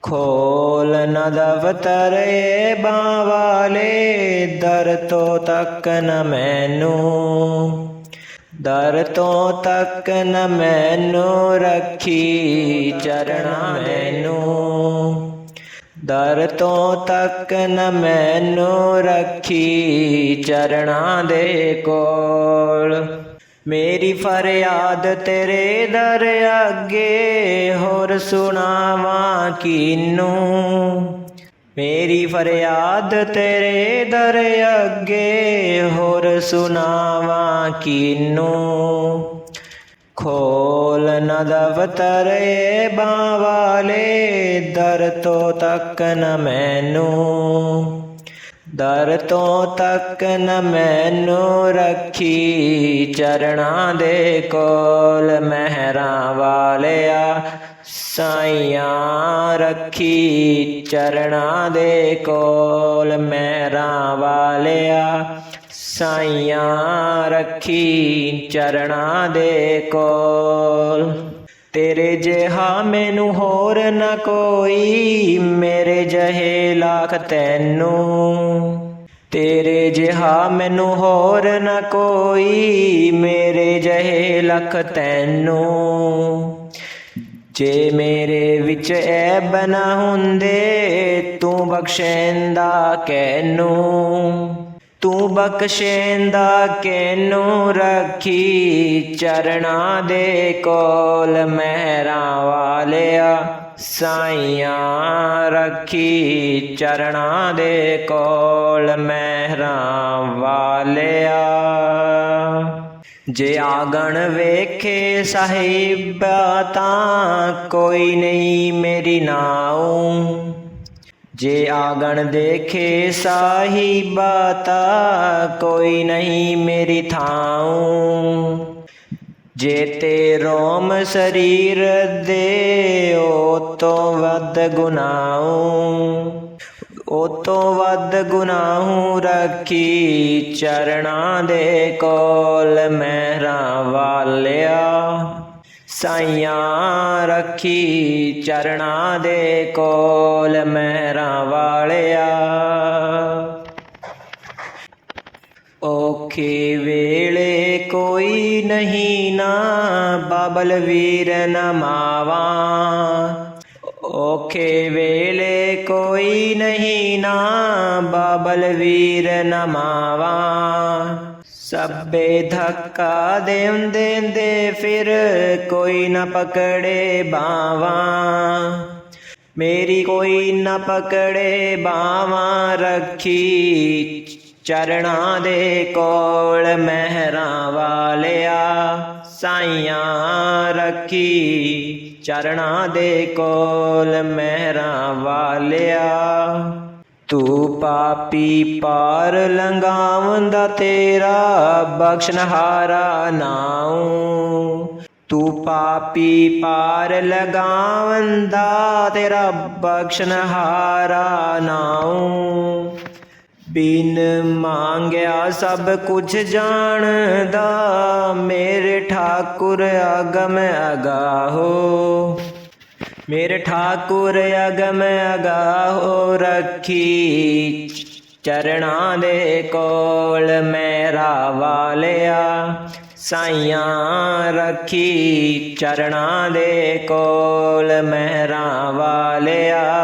ਖੋਲ ਨ ਦਫ਼ਤਰ ਏ ਬਾਂ ਵਾਲੇ ਦਰ ਤੋਂ ਤੱਕ ਨ ਮੈਨੂੰ। ਦਰ ਤੋਂ ਤੱਕ ਨ ਮੈਨੂੰ ਰੱਖੀ ਚਰਨਾਂ ਮੈਨੂੰ। ਦਰ ਤੋਂ ਤੱਕ ਨ ਮੈਨੂੰ ਰੱਖੀ ਚਰਨਾਂ ਦੇ ਕੋਲ। ਮੇਰੀ ਫਰਿਆਦ ਤੇਰੇ ਦਰ ਅੱਗੇ ਹੋਰ ਸੁਣਾਵਾਂ ਕੀਨੂੰ। ਮੇਰੀ ਫਰਿਆਦ ਤੇਰੇ ਦਰ ਅੱਗੇ ਹੋਰ ਸੁਣਾਵਾਂ ਕੀਨੂੰ। ਖੋਲ ਨ ਦਫ਼ਤਰ ਏ ਬਾਂ ਵਾਲੇ ਦਰ ਤੋਂ ਤੱਕ ਨ ਮੈਨੂੰ। ਦਰ ਤੋਂ ਤੱਕ ਨ ਮੈਨੂੰ ਰੱਖੀ ਚਰਨਾਂ ਦੇ ਕੋਲ। ਮਹਿਰਾਂ ਵਾਲਿਆ ਸਾਈਆਂ ਰੱਖੀ ਚਰਨਾਂ ਦੇ ਕੋਲ। ਮਹਿਰਾਂ ਵਾਲਿਆ ਸਾਈਆਂ ਰੱਖੀ ਚਰਨਾਂ ਦੇ ਕੋਲ। ਤੇਰੇ ਜਿਹਾ ਮੈਨੂੰ ਹੋਰ ਨਾ ਕੋਈ, ਮੇਰੇ ਜਿਹੇ ਲੱਖ ਤੈਨੂੰ। ਤੇਰੇ ਜਿਹਾ ਮੈਨੂੰ ਹੋਰ ਨਾ ਕੋਈ, ਮੇਰੇ ਜਿਹੇ ਲੱਖ ਤੈਨੂੰ। ਜੇ ਮੇਰੇ ਵਿੱਚ ਐਬ ਨਾ ਹੁੰਦੇ, ਤੂੰ ਬਖਸ਼ੈਂਦਾ ਕਿਹਨੂੰ। ਤੂੰ ਬਖਸ਼ੈਂਦਾ ਕਿਹਨੂੰ, ਰੱਖੀ ਚਰਨਾਂ ਦੇ ਕੋਲ। ਮਹਿਰਾਂ ਵਾਲਿਆ ਸਾਈਆਂ ਰੱਖੀ ਚਰਨਾਂ ਦੇ ਕੋਲ। ਮਹਿਰਾਂ ਵਾਲਿਆ। ਜੇ ਆਗਣ ਵੇਖੇ ਸਾਹਿਬਾ ਤਾਂ ਕੋਈ ਨਹੀਂ ਮੇਰੀ ਨਾਉ। ਜੇ ਆਗਣ ਦੇਖੇ ਸਾਹਿਬਾ ਤਾਂ ਕੋਈ ਨਹੀਂ ਮੇਰੀ ਥਾਉ। ਜੇ ਤੇ ਰੋਮ ਸਰੀਰ ਦੇ ਉਹ ਤੋਂ ਵੱਧ ਗੁਨਾਹੂ, ਉਹ ਤੋਂ ਵੱਧ ਗੁਨਾਹੂ ਰੱਖੀ ਚਰਨਾਂ ਦੇ ਕੋਲ ਮਹਿਰਾਂ ਵਾਲਿਆ। ਸਾਈਆਂ ਰੱਖੀ ਚਰਨਾਂ ਦੇ ਕੋਲ ਮਹਿਰਾਂ ਵਾਲਿਆ। ਔਖੇ ਵੇਲੇ ਕੋਈ ਨਹੀਂ ਨਾ ਬਾਬਲ ਵੀਰ ਨਮਾਵਾ। ਔਖੇ ਵੇਲੇ ਕੋਈ ਨਹੀਂ ਨਾ ਬਾਬਲ ਵੀਰ ਨਮਾਵਾ। ਸਭੇ ਧੱਕਾ ਦੇਂਦੇ ਫਿਰ ਕੋਈ ਨਾ ਪਕੜੇ ਬਾਵਾਂ। ਮੇਰੀ ਕੋਈ ਨਾ ਪਕੜੇ ਬਾਵਾਂ ਰੱਖੀ ਚਰਨਾਂ ਦੇ ਕੋਲ ਮਹਿਰਾਂ ਵਾਲਿਆ। ਸਾਈਆਂ ਰੱਖੀ ਚਰਨਾਂ ਦੇ ਕੋਲ ਮਹਿਰਾਂ ਵਾਲਿਆ। ਤੂੰ ਪਾਪੀ ਪਾਰ ਲੰਘਾਵੰਦਾ ਤੇਰਾ ਬਖਸ਼ਨਹਾਰਾ ਨਾਉ। ਤੂੰ ਪਾਪੀ ਪਾਰ ਲਗਾਵੰਦਾ ਤੇਰਾ ਬਖਸ਼ਨਹਾਰਾ ਨਾਉ। ਬਿਨ ਮੰਗਿਆ ਸਭ ਕੁਝ ਜਾਣਦਾ ਮੇਰੇ ਠਾਕੁਰ ਅਗਮ ਅਗਾਹੋ। ਮੇਰੇ ਠਾਕੁਰ ਅਗਮ ਅਗਾਹੋ ਰੱਖੀ ਚਰਨਾਂ ਦੇ ਕੋਲ ਮਹਿਰਾਂ ਵਾਲਿਆ। ਸਾਈਆਂ ਰੱਖੀ ਚਰਨਾਂ ਦੇ ਕੋਲ ਮਹਿਰਾਂ ਵਾਲਿਆ।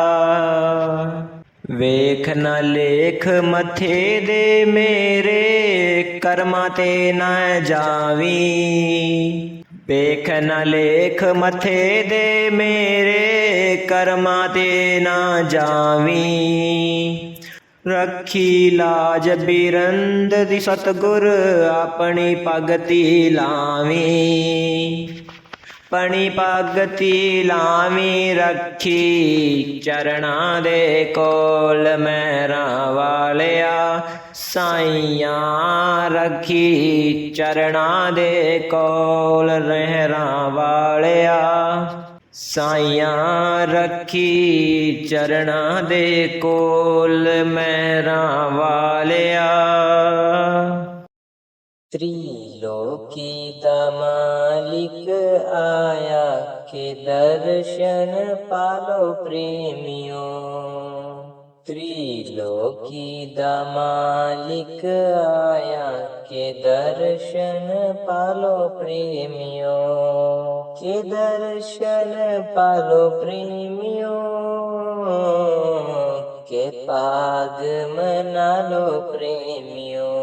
ਵੇਖ ਨਾ ਲੇਖ ਮੱਥੇ ਦੇ ਮੇਰੇ ਕਰਮਾਂ ਤੇ ਨਾ ਜਾਵੀ। ਵੇਖ ਨਾ ਲੇਖ ਮੱਥੇ ਦੇ ਮੇਰੇ ਕਰਮਾਂ ਤੇ ਨਾ ਜਾਵੀ। ਰੱਖੀ ਲਾਜ ਬਿਰੰਦ ਦੀ ਸਤਿਗੁਰ ਆਪਣੀ ਭਗਤੀ ਲਾਵੀ। ਪਣੀ ਭਗਤੀ ਲਾਵੀ ਰੱਖੀ ਚਰਨਾਂ ਦੇ ਕੋਲ ਮਹਿਰਾਂ ਵਾਲਿਆ। ਸਾਈਆਂ ਰੱਖੀ ਚਰਨਾਂ ਦੇ ਕੋਲ ਮਹਿਰਾਂ ਵਾਲਿਆ। ਸਾਈਆਂ ਰੱਖੀ ਚਰਨਾਂ ਦੇ ਕੋਲ ਮਹਿਰਾਂ ਵਾਲਿਆ। त्रिलोकी दा मालिक आया के दर्शन पालो प्रेमियों। त्रिलोकी दा मालिक आया के दर्शन पालो प्रेमियों। के दर्शन पालो प्रेमियों। के पाग मना लो प्रेमियों।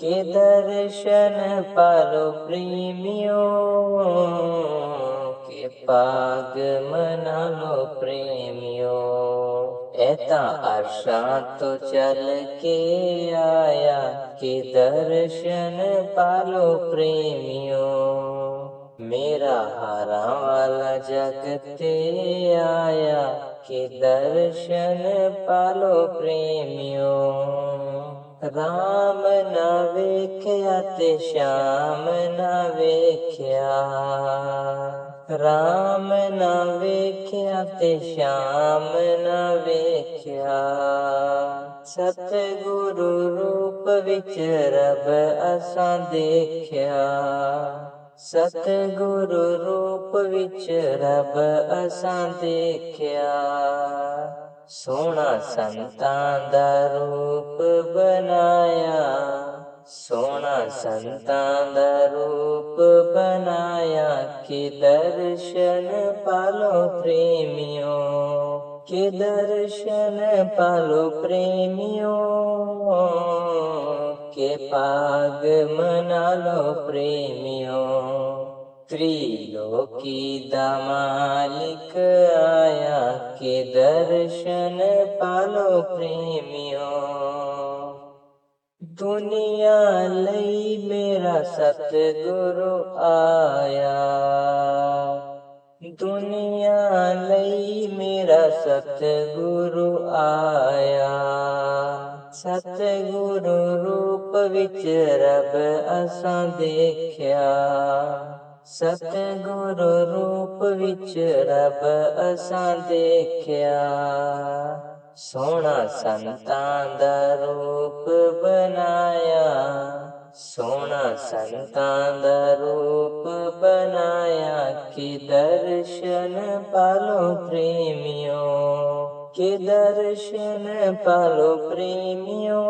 के दर्शन पालो प्रेमियों। के पाग मना लो प्रेमियों। ऐता अरशां तो चल के आया के दर्शन पालो प्रेमियों। मेरा हारा वाला जगते आया के दर्शन पालो प्रेमियों। राम ना वेख्या ते श्याम ना वेख्या। राम ना वेख्या ते श्याम ना वेख्या। सतगुरु रूप विच रब असां देखया। सतगुरु रूप विच रब असां देखया। सोना संतां दा रूप बनाया। सोना संतां दा रूप बनाया के दर्शन पालो प्रेमियों। के दर्शन पालो प्रेमियों। के पाग मना लो प्रेमियों। त्रिलोकी दा मालिक आया के दर्शन पालो प्रेमियों। ਦੁਨੀਆ ਲਈ ਮੇਰਾ ਸਤਿਗੁਰੂ ਆਇਆ, ਦੁਨੀਆ ਲਈ ਮੇਰਾ ਸਤਿਗੁਰੂ ਆਇਆ। ਸਤਿਗੁਰੂ ਰੂਪ ਵਿੱਚ ਰੱਬ ਅਸਾਂ ਦੇਖਿਆ, ਸਤਿਗੁਰੂ ਰੂਪ ਵਿੱਚ ਰੱਬ ਅਸਾਂ ਦੇਖਿਆ। ਸੋਹਣਾ ਸੰਤਾਂ ਦਾ ਰੂਪ ਬਣਾਇਆ, ਸੋਹਣਾ ਸੰਤਾਂ ਦਾ ਰੂਪ ਬਣਾਇਆ। ਕਿ ਦਰਸ਼ਨ ਪਾਲੋ ਪ੍ਰੇਮਿਓ, ਕਿ ਦਰਸ਼ਨ ਪਾਲੋ ਪ੍ਰੇਮਿਓ।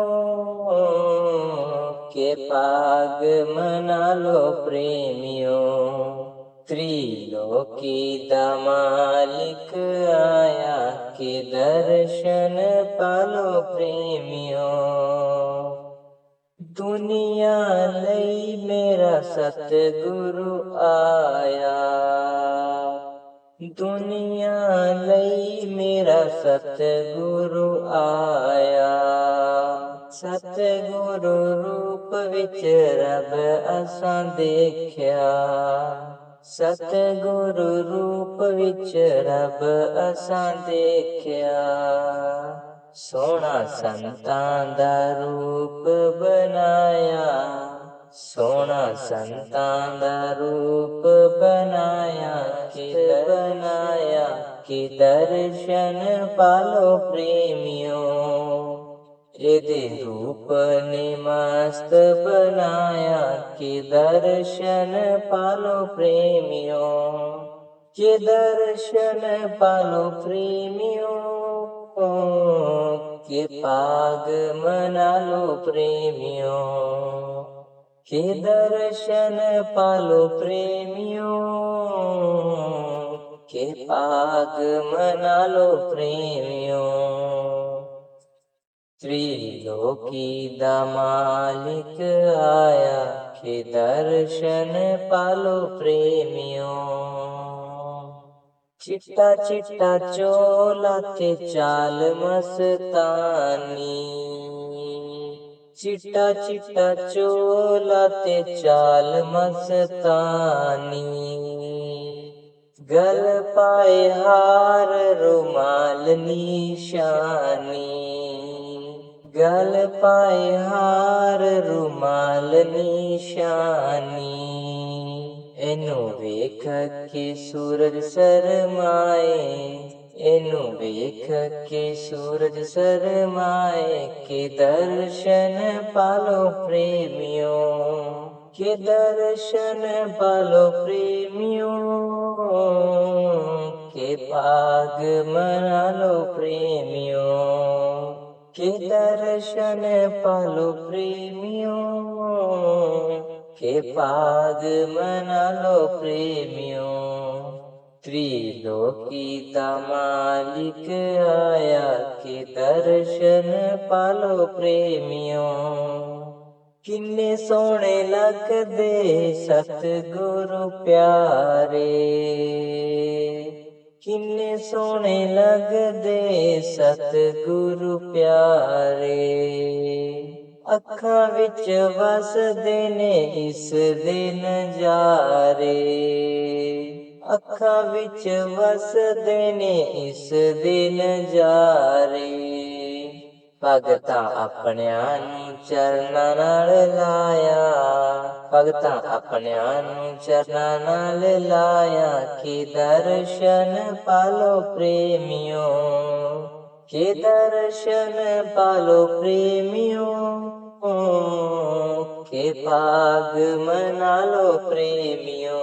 ਕਿ ਭਾਗ ਮਨਾ ਲੋ ਪ੍ਰੇਮਿਓ। त्रिलोकी दा मालिक आया, कि दर्शन पालो प्रेमियो। दुनिया लई मेरा सतगुरु आया, दुनिया लई मेरा सतगुरु आया। सतगुरु रूप विच रब असां देखिया, सतगुरु रूप विच रब असां देखिया। सोहना संतां दा रूप बनाया, सोहना संतां दा रूप बनाया। कि बनाया कि दर्शन पालो प्रेमियो। एदे रूप ने मस्त बनाया, कि दर्शन पालो प्रेमियो। कि दर्शन पालो प्रेमियो। कि पाग मना लो प्रेमियो। कि दर्शन पालो प्रेमियो। कि पाग मना लो प्रेमियो। त्रिलोकी दा मालिक आया, कि दर्शन पालो प्रेमियो। चिट्टा चिट्टा चोला ते चाल मस्तानी, चिट्टा चिट्टा चोला ते चाल मस्तानी। गल पाए हार रुमाल निशानी, गल पाए हार रुमाल निशानी। एनू वेख के सूरज शरमाए, एनू वेख के सूरज शरमाए। कि दर्शन पालो प्रेमियो, कि दर्शन पालो प्रेमियो। कि पाग मना लो प्रेमियो। कि दर्शन पालो प्रेमियो। कि पाग मना लो प्रेमियो। त्रिलोकी दा मालिक आया, कि दर्शन पालो प्रेमियो। किन्ने सोहने लगदे सतगुरु प्यारे, किन्ने सोहने लगदे सतगुरु प्यारे। अखां विच वसदे ने इस दे नजारे, अखां विच वसदे ने इस दे नजारे। भगतां अपनियां नूं चरनां नाल लाया, भगतां अपनियां नूं चरनां नाल लाया। कि दर्शन पालो प्रेमियो। कि दर्शन पालो प्रेमियो। कि पाग मना लो प्रेमियो।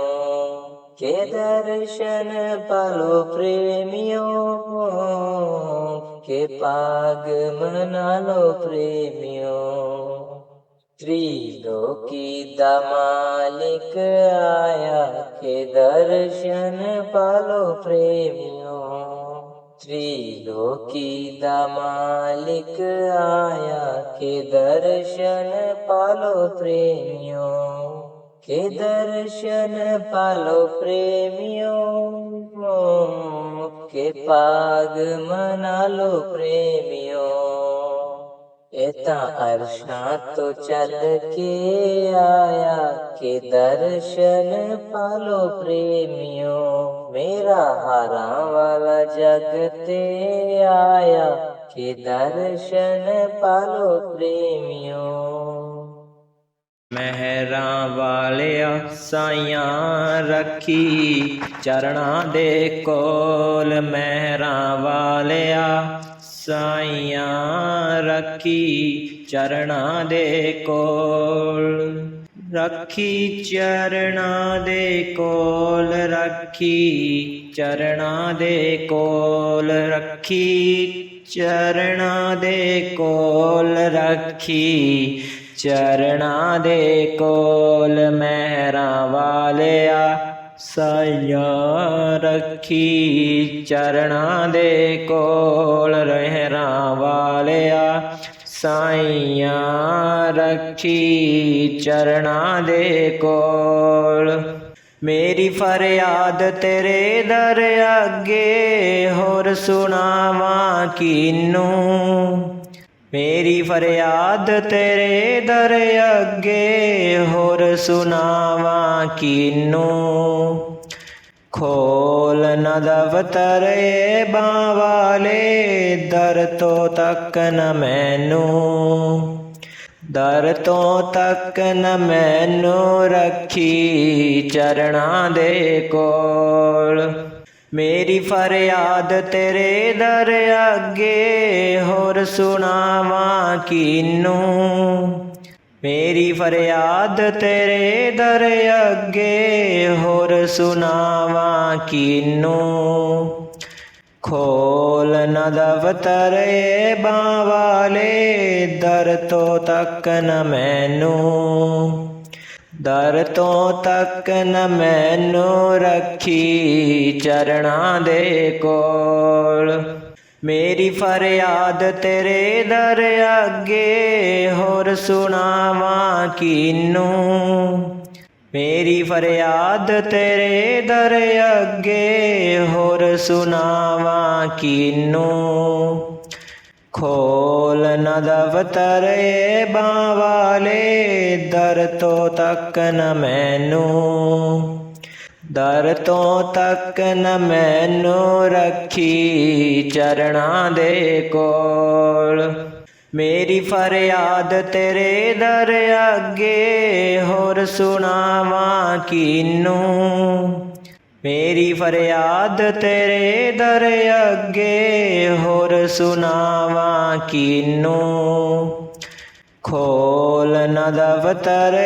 कि दर्शन पालो प्रेमियो। कि पाग मना लो प्रेमियो। त्रिलोकी दा मालिक आया, कि दर्शन पालो प्रेमियो। त्रिलोकी दा मालिक आया, कि दर्शन पालो प्रेमियो। कि दर्शन पालो प्रेमियो। कि पाग मना लो प्रेमियो। ਇਹ ਤਾਂ ਅਰਸ਼ਾਂ ਤੋਂ ਚੱਲ ਕੇ ਆਇਆ ਕਿ ਦਰਸ਼ਨ ਪਾਲੋ ਪ੍ਰੇਮਿਓ। ਮੇਰਾ ਹਾਰਾਂ ਵਾਲਾ ਜਗ ਤੇ ਆਇਆ ਕਿ ਦਰਸ਼ਨ ਪਾਲੋ ਪ੍ਰੇਮਿਓ। ਮਹਿਰਾਂ ਵਾਲਿਆ ਸਾਈਆਂ ਰੱਖੀ ਚਰਨਾਂ ਦੇ ਕੋਲ। ਮਹਿਰਾਂ ਵਾਲਿਆ ਸਾਈਆਂ ਰੱਖੀ ਚਰਨਾਂ ਦੇ ਕੋਲ। ਰੱਖੀ ਚਰਨਾਂ ਦੇ ਕੋਲ, ਰੱਖੀ ਚਰਨਾਂ ਦੇ ਕੋਲ, ਰੱਖੀ ਚਰਨਾਂ ਦੇ ਕੋਲ, ਰੱਖੀ ਚਰਨਾਂ ਦੇ ਕੋਲ। ਮਹਿਰਾਂ ਵਾਲਿਆ ਸਾਈਆਂ ਰੱਖੀ ਚਰਨਾਂ ਦੇ ਕੋਲ। ਮਹਿਰਾਂ ਵਾਲਿਆ ਸਾਈਆਂ ਰੱਖੀ ਚਰਨਾਂ ਦੇ ਕੋਲ। ਮੇਰੀ ਫਰਿਆਦ ਤੇਰੇ ਦਰ ਅੱਗੇ ਹੋਰ ਸੁਣਾਵਾਂ ਕਿਹਨੂੰ। ਮੇਰੀ ਫਰਿਆਦ ਤੇਰੇ ਦਰ ਅੱਗੇ ਹੋਰ ਸੁਣਾਵਾਂ ਕਿਹਨੂੰ। ਖੋਲ ਨਾ ਦਫ਼ਤਰ ਬਾਂਹ ਵਾਲੇ, ਦਰ ਤੋਂ ਤੱਕ ਨ ਮੈਨੂੰ। ਦਰ ਤੋਂ ਤੱਕ ਨ ਮੈਨੂੰ ਰੱਖੀ ਚਰਨਾਂ ਦੇ ਕੋਲ। ਮੇਰੀ ਫਰਿਆਦ ਤੇਰੇ ਦਰ ਅੱਗੇ ਹੋਰ ਸੁਣਾਵਾਂ ਕਿਹਨੂੰ। ਮੇਰੀ ਫਰਿਆਦ ਤੇਰੇ ਦਰ ਅੱਗੇ ਹੋਰ ਸੁਣਾਵਾਂ ਕਿਹਨੂੰ। ਖੋਲ ਨਾ ਦਫ਼ਤਰ ਬਾਂਹ ਵਾਲੇ, ਦਰ ਤੋਂ ਤੱਕ ਨ ਮੈਨੂੰ। ਦਰ ਤੋਂ ਤੱਕ ਨ ਮੈਨੂੰ ਰੱਖੀ ਚਰਨਾਂ ਦੇ ਕੋਲ। ਮੇਰੀ ਫਰਿਆਦ ਤੇਰੇ ਦਰ ਅੱਗੇ ਹੋਰ ਸੁਣਾਵਾਂ ਕਿਹਨੂੰ। ਮੇਰੀ ਫਰਿਆਦ ਤੇਰੇ ਦਰ ਅੱਗੇ ਹੋਰ ਸੁਣਾਵਾਂ ਕਿਹਨੂੰ। ਖੋਲ ਨਾ ਦਫ਼ਤਰ ਬਾਂਹ ਵਾਲੇ, ਦਰ ਤੋਂ ਤੱਕ ਨ ਮੈਨੂੰ। ਦਰ ਤੋਂ ਤੱਕ ਨ ਮੈਨੂੰ ਰੱਖੀ ਚਰਨਾਂ ਦੇ ਕੋਲ। ਮੇਰੀ ਫਰਿਆਦ ਤੇਰੇ ਦਰ ਅੱਗੇ ਹੋਰ ਸੁਣਾਵਾਂ ਕਿਹਨੂੰ। ਮੇਰੀ ਫਰਿਆਦ ਤੇਰੇ ਦਰ ਅੱਗੇ ਹੋਰ ਸੁਣਾਵਾਂ ਕਿਹਨੂੰ। ਖੋਲ ਨਾ ਦਫ਼ਤਰ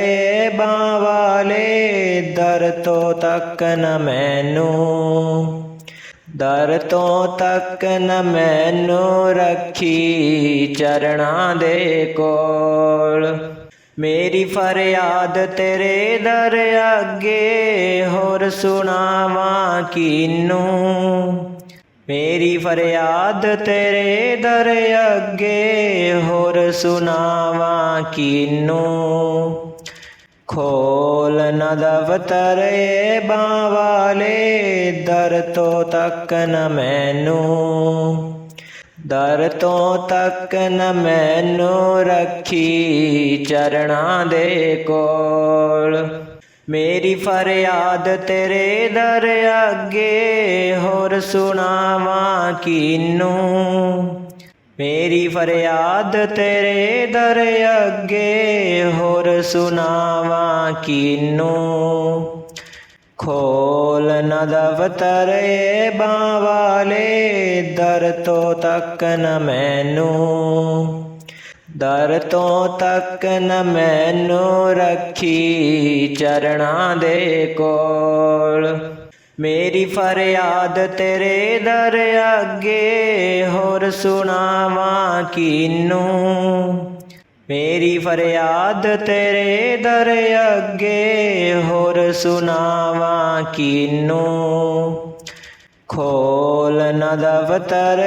ਬਾਂਹ ਵਾਲੇ, ਦਰ ਤੋਂ ਤੱਕ ਨ ਮੈਨੂੰ। ਦਰ ਤੋਂ ਤੱਕ ਨ ਮੈਨੂੰ ਰੱਖੀ ਚਰਨਾਂ ਦੇ ਕੋਲ। ਮੇਰੀ ਫਰਿਆਦ ਤੇਰੇ ਦਰ ਅੱਗੇ ਹੋਰ ਸੁਣਾਵਾਂ ਕਿਹਨੂੰ। ਮੇਰੀ ਫਰਿਆਦ ਤੇਰੇ ਦਰ ਅੱਗੇ ਹੋਰ ਸੁਣਾਵਾਂ ਕਿਹਨੂੰ। ਖੋਲ ਨਾ ਦਫ਼ਤਰ ਬਾਂਹ ਵਾਲੇ, ਦਰ ਤੋਂ ਤੱਕ ਨ ਮੈਨੂੰ। ਦਰ ਤੋਂ ਤੱਕ ਨ ਮੈਨੂੰ ਰੱਖੀ ਚਰਨਾਂ ਦੇ ਕੋਲ। ਮੇਰੀ ਫਰਿਆਦ ਤੇਰੇ ਦਰ ਅੱਗੇ ਹੋਰ ਸੁਣਾਵਾਂ ਕਿਹਨੂੰ। ਮੇਰੀ ਫਰਿਆਦ ਤੇਰੇ ਦਰ ਅੱਗੇ ਹੋਰ ਸੁਣਾਵਾਂ ਕਿਹਨੂੰ। ਖੋਲ ਨਾ ਦਫ਼ਤਰ ਬਾਂਹ ਵਾਲੇ, ਦਰ ਤੋਂ ਤੱਕ ਨ ਮੈਨੂੰ। ਦਰ ਤੋਂ ਤੱਕ ਨ ਮੈਨੂੰ ਰੱਖੀ ਚਰਨਾਂ ਦੇ ਕੋਲ। ਮੇਰੀ ਫਰਿਆਦ ਤੇਰੇ ਦਰ ਅੱਗੇ ਹੋਰ ਸੁਣਾਵਾਂ ਕਿਹਨੂੰ। ਮੇਰੀ ਫਰਿਆਦ ਤੇਰੇ ਦਰ ਅੱਗੇ ਹੋਰ ਸੁਣਾਵਾਂ ਕਿਹਨੂੰ। ਖੋਲ ਨਾ ਦਫ਼ਤਰ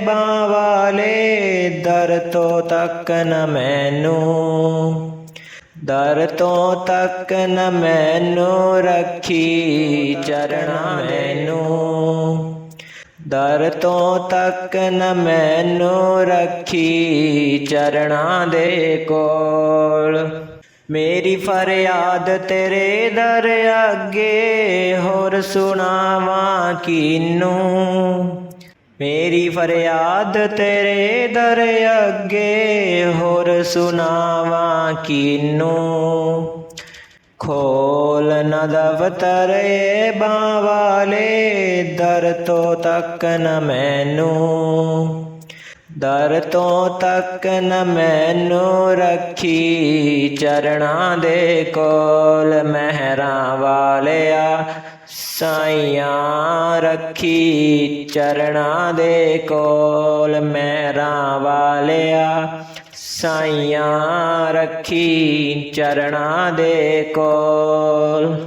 ਬਾਂਹ ਵਾਲੇ, ਦਰ ਤੋਂ ਤੱਕ ਨ ਮੈਨੂੰ। ਦਰ ਤੋਂ ਤੱਕ ਨ ਮੈਨੂੰ ਰੱਖੀ ਚਰਨਾਂ ਮੈਨੂੰ। ਦਰ ਤੋਂ ਤੱਕ ਨ ਮੈਨੂੰ ਰੱਖੀ ਚਰਨਾਂ ਦੇ ਕੋਲ। ਮੇਰੀ ਫਰਿਆਦ ਤੇਰੇ ਦਰ ਅੱਗੇ ਹੋਰ ਸੁਣਾਵਾਂ ਕੀਨੂੰ। ਮੇਰੀ ਫਰਿਆਦ ਤੇਰੇ ਦਰ ਅੱਗੇ ਹੋਰ ਸੁਣਾਵਾਂ ਕੀਨੂੰ। ਖੋਲ ਨ ਦਫ਼ਤਰ ਏਬਾਂ ਵਾਲੇ ਦਰ ਤੋਂ ਤੱਕ ਨ ਮੈਨੂੰ। ਦਰ ਤੋਂ ਤੱਕ ਨ ਮੈਨੂੰ ਰੱਖੀ ਚਰਨਾਂ ਦੇ ਕੋਲ। ਮਹਿਰਾਂ ਵਾਲਿਆ ਸਾਈਆਂ ਰੱਖੀ ਚਰਨਾਂ ਦੇ ਕੋਲ। ਮਹਿਰਾਂ ਵਾਲਿਆ ਸਾਈਆਂ ਰੱਖੀ ਚਰਨਾਂ ਦੇ ਕੋਲ।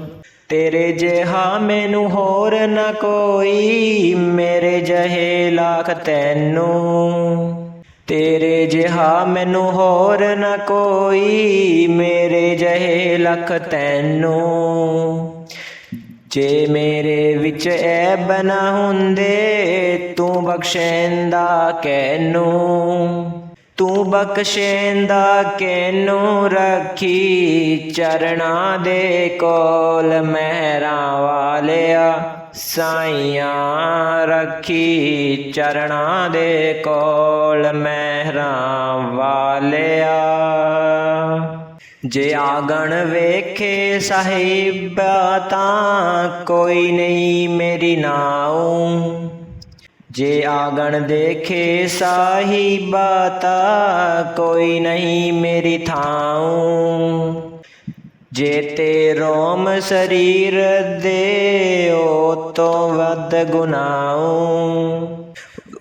ਤੇਰੇ ਜਿਹਾ ਮੈਨੂੰ ਹੋਰ ਨਾ ਕੋਈ, ਮੇਰੇ ਜਿਹੇ ਲੱਖ ਤੈਨੂੰ। ਤੇਰੇ ਜਿਹਾ ਮੈਨੂੰ ਹੋਰ ਨਾ ਕੋਈ, ਮੇਰੇ ਜਿਹੇ ਲੱਖ ਤੈਨੂੰ। ਜੇ ਮੇਰੇ ਵਿੱਚ ਐਬ ਨਾ ਹੁੰਦੇ, ਤੂੰ ਬਖਸ਼ੈਂਦਾ ਕਿਹਨੂੰ। ਤੂੰ ਬਖਸ਼ੈਂਦਾ ਕਿਹਨੂੰ ਰੱਖੀ ਚਰਨਾਂ ਦੇ ਕੋਲ। ਮਹਿਰਾਂ ਵਾਲਿਆ ਸਾਈਆਂ ਰੱਖੀ ਚਰਨਾਂ ਦੇ ਕੋਲ। ਮਹਿਰਾਂ ਵਾਲਿਆ ਜੇ ਆਗਣ ਵੇਖੇ ਸਾਹਿਬਾ ਤਾਂ ਕੋਈ ਨਹੀਂ ਮੇਰੀ ਨਾਉ। ਜੇ ਆਗਣ ਦੇਖੇ ਸਾਹਿਬਾ ਤਾਂ ਕੋਈ ਨਹੀਂ ਮੇਰੀ ਥਾਉ। ਜੇ ਤੇ ਰੋਮ ਸਰੀਰ ਦੇ ਉਹ ਤੋਂ ਵੱਧ ਗੁਨਾਹੂ।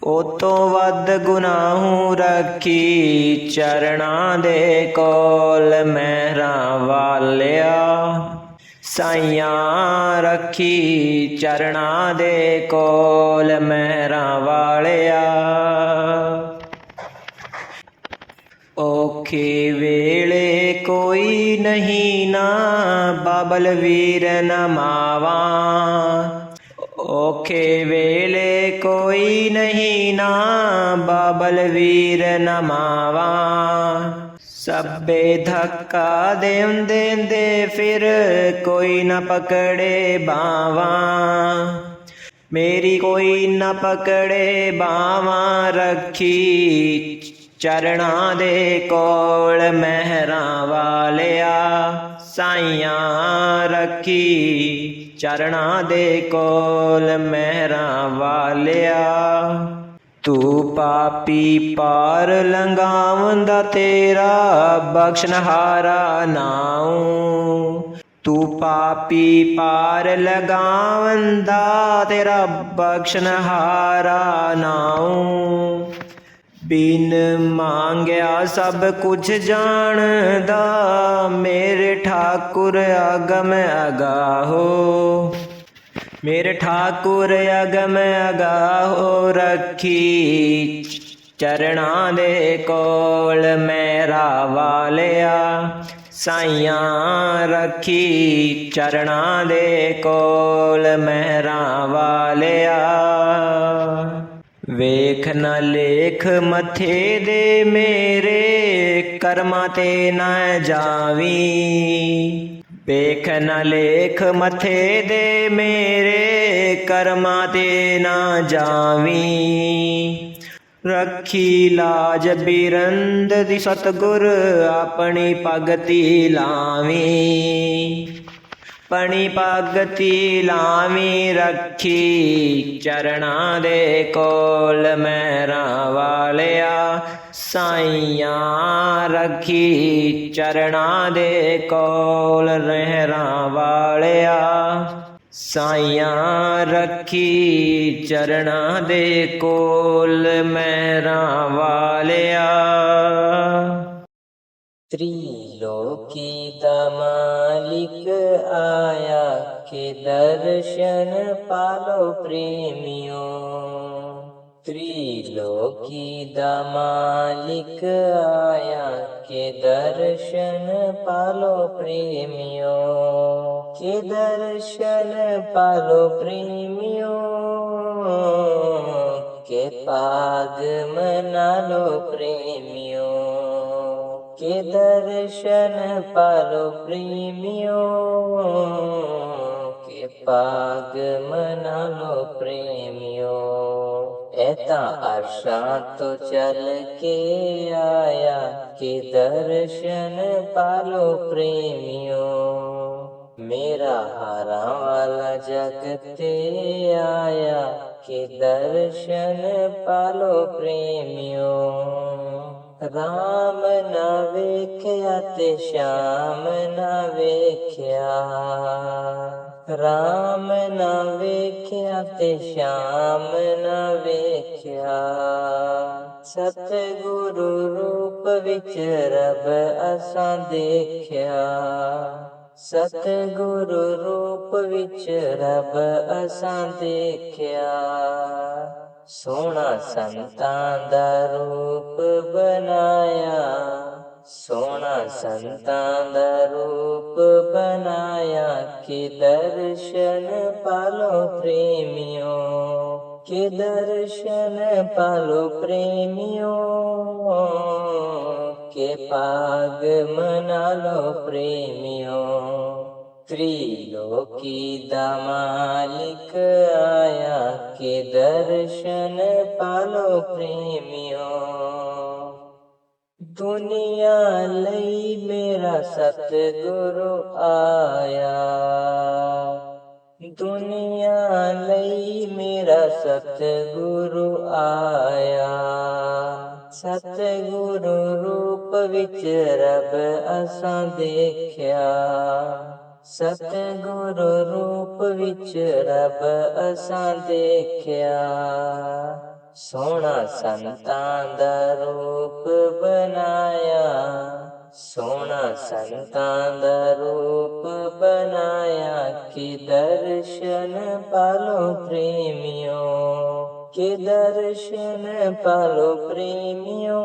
ਉਹ ਤੋਂ ਵੱਧ ਗੁਨਾਹੂ ਰੱਖੀ ਚਰਨਾਂ ਦੇ ਕੋਲ। ਮਹਿਰਾਂ ਵਾਲਿਆ ਸਾਈਆਂ ਰੱਖੀ ਚਰਨਾਂ ਦੇ ਕੋਲ। ਮਹਿਰਾਂ ਵਾਲਿਆ ਔਖੇ ਵੇਲੇ ਕੋਈ ਨਹੀਂ ਨਾ ਬਾਬਲ ਵੀਰ ਨਮਾਵਾਂ। ਔਖੇ ਵੇਲੇ ਕੋਈ ਨਹੀਂ ਨਾ ਬਾਬਲ ਵੀਰ ਨਮਾਵਾਂ। ਸਭੇ ਧੱਕਾ ਦੇਂਦੇ ਫਿਰ ਕੋਈ ਨਾ ਪਕੜੇ ਬਾਵਾਂ। ਮੇਰੀ ਕੋਈ ਨਾ ਪਕੜੇ ਬਾਵਾਂ ਰੱਖੀ ਚਰਨਾਂ ਦੇ ਕੋਲ। ਮਹਿਰਾਂ ਵਾਲਿਆ ਸਾਈਆਂ ਰੱਖੀ ਚਰਨਾਂ ਦੇ ਕੋਲ। ਮਹਿਰਾਂ ਵਾਲਿਆ ਤੂੰ ਪਾਪੀ ਪਾਰ ਲੰਘਾਵੰਦਾ ਤੇਰਾ ਬਖਸ਼ਨਹਾਰਾ ਨਾਉ। ਤੂੰ ਪਾਪੀ ਪਾਰ ਲਗਾਵੰਦਾ ਤੇਰਾ ਬਖਸ਼ਨਹਾਰਾ ਨਾਉ। ਬਿਨ ਮੰਗਿਆ ਸਭ ਕੁਝ ਜਾਣਦਾ ਮੇਰੇ ਠਾਕੁਰ ਅਗਮ ਅਗਾਹੋ। ਮੇਰੇ ਠਾਕੁਰ ਅਗਮ ਅਗਾਹੋ ਰੱਖੀ ਚਰਨਾਂ ਦੇ ਕੋਲ। ਮਹਿਰਾਂ ਵਾਲਿਆ ਸਾਈਆਂ ਰੱਖੀ ਚਰਨਾਂ ਦੇ ਕੋਲ। ਮਹਿਰਾਂ ਵਾਲਿਆ ਵੇਖ ਨਾ ਲੇਖ ਮੱਥੇ ਦੇ ਮੇਰੇ ਕਰਮਾਂ ਤੇ ਨਾ ਜਾਵੀਂ। ਵੇਖ ਨਾ ਲੇਖ ਮੱਥੇ ਦੇ ਮੇਰੇ ਕਰਮਾਂ ਤੇ ਨਾ ਜਾਵੀਂ। ਰੱਖੀ ਲਾਜ ਬਿਰੰਦ ਦੀ ਸਤਿਗੁਰ ਆਪਣੀ ਭਗਤੀ ਲਾਵੀਂ। ਪਣੀ ਭਗਤੀ ਲਾਵੀਂ ਰੱਖੀ ਚਰਨਾਂ ਦੇ ਕੋਲ। ਮਹਿਰਾਂ ਵਾਲਿਆ ਸਾਈਆਂ ਰੱਖੀ ਚਰਨਾਂ ਦੇ ਕੋਲ। ਮਹਿਰਾਂ ਵਾਲਿਆ ਸਾਈਆਂ ਰੱਖੀ ਚਰਨਾਂ ਦੇ ਕੋਲ। ਮਹਿਰਾਂ ਵਾਲਿਆ त्रिलोकी का मालिक आया के दर्शन पालो प्रेमियों। त्रिलोकी का मालिक आया के दर्शन पालो प्रेमियों। के दर्शन पालो प्रेमियों। पाग मना लो प्रेमियों, के दर्शन पालो प्रेमियों, के पाग मना लो प्रेमियों। ऐता आशा तो चल के आया, के दर्शन पालो प्रेमियों। मेरा हारा वाला जगते आया, के दर्शन पालो प्रेमियों। राम ना वेख्या ते श्याम ना वेख्या, राम ना वेख्या ते श्याम ना वेख्या। सतगुरु रूप विच रब असां देखया, सतगुरु रूप विच रब असां देखया। सोना संतां दा रूप बनाया, सोना संतां दा रूप बनाया, के दर्शन पालो प्रेमियों, के दर्शन पालो प्रेमियों, के पाग मना लो प्रेमियों। त्रिलोकी दा मालिक आया, के दर्शन पालो प्रेमियों। दुनिया लई मेरा सतगुरु आया, दुनिया लई मेरा सतगुरु आया। सतगुरु रूप विच रब असां देखया, सतगुरु रूप विच रब असां देखया। सोना संतां दा रूप बनाया, सोना संतां दा रूप बनाया, के दर्शन पालो प्रेमियों, के दर्शन पालो प्रेमियों,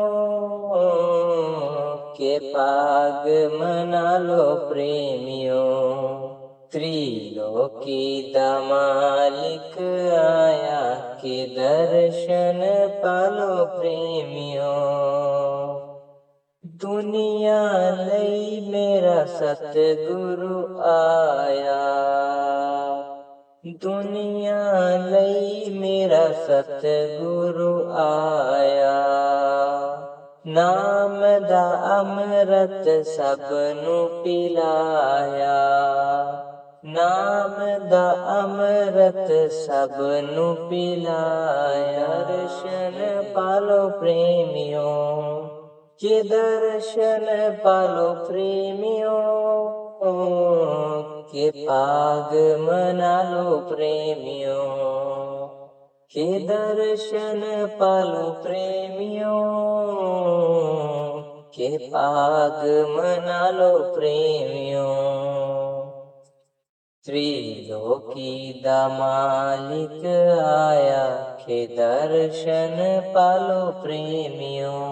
के पाग मना लो प्रेमियों। त्रिलोकी दा मालिक आया, के दर्शन पालो प्रेमियों। दुनिया लई मेरा सतगुरु आया, दुनिया लई मेरा सतगुरु आया। नाम दा अमृत सबनू पिलाया, नाम दा अमृत सबनू पिलाया। दर्शन पालो प्रेमियों, के दर्शन पालो प्रेमियों, के पाग मना लो प्रेमियों। के दर्शन पालो प्रेमियों, के पाग मना लो प्रेमियों। त्रिलोकी दा मालिक आया, के दर्शन पालो प्रेमियों।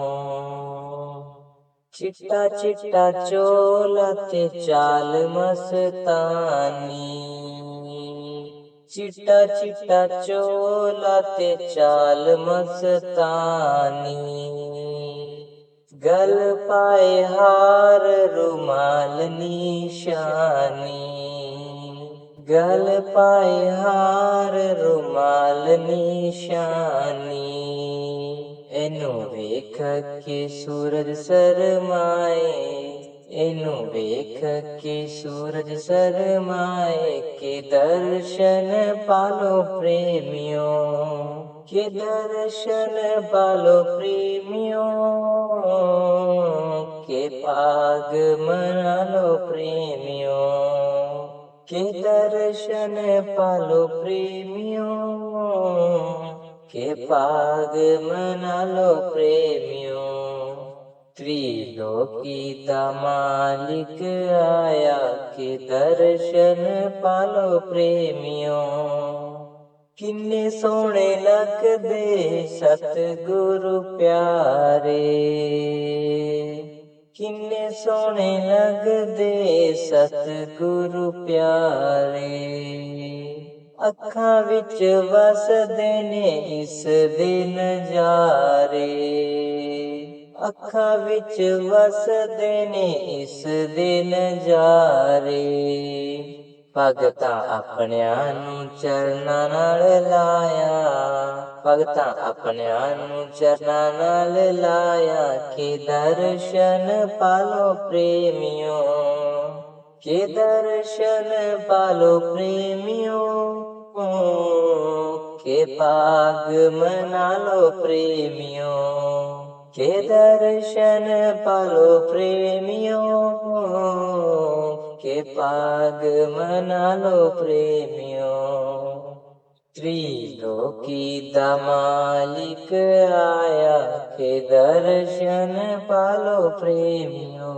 चिट्टा चिट्टा चोला ते चाल मस्तानी, चिट्टा चिट्टा चोला ते चाल मस्तानी। गल पाए हार रुमाल निशानी, गल पाए हार रुमाल निशानी। एनू वेख के सूरज शरमाए, एनू वेख के सूरज शरमाए, के दर्शन पालो प्रेमियों, के दर्शन पालो प्रेमियों, के पाग मना लो प्रेमियों। के दर्शन पालो प्रेमियों, के पाग मना लो प्रेमियों। त्रिलोकी दा मालिक आया, के दर्शन पालो प्रेमियों। किन्ने सोहने लगदे सतगुरु प्यारे, किन्ने सोहने लगदे सतगुरु प्यारे। ਅੱਖਾਂ ਵਿੱਚ ਵਸਦੇ ਨੇ ਇਸ ਦੇ ਨਜ਼ਾਰੇ, ਅੱਖਾਂ ਵਿੱਚ ਵਸਦੇ ਨੇ ਇਸ ਦੇ ਨਜ਼ਾਰੇ। ਭਗਤਾਂ ਆਪਣਿਆਂ ਨੂੰ ਚਰਨਾਂ ਨਾਲ ਲਾਇਆ, ਭਗਤਾਂ ਆਪਣਿਆਂ ਨੂੰ ਚਰਨਾਂ ਨਾਲ ਲਾਇਆ, ਕਿ ਦਰਸ਼ਨ ਪਾਲੋ ਪ੍ਰੇਮਿਓ, ਕਿ ਦਰਸ਼ਨ ਪਾਲੋ ਪ੍ਰੇਮਿਓ, के पाग मना लो प्रेमियों, के दर्शन पालो प्रेमियों, के पाग मना लो प्रेमियों। त्रिलोकी दा मालिक आया, के दर्शन पालो प्रेमियों,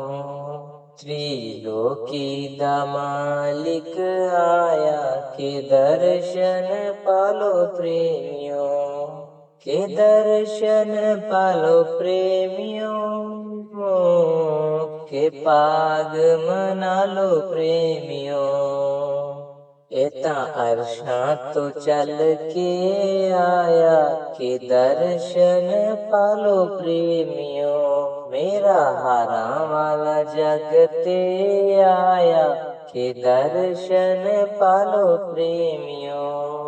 त्रिलोकी दा मालिक आया, के दर्शन पालो प्रेमियों, के दर्शन पालो प्रेमियों, के पाग मना लो प्रेमियों। एता अरशां तो चल के आया, के दर्शन पालो प्रेमियों, मेरा हारा वाला जगते आया, के दर्शन पालो प्रेमियों।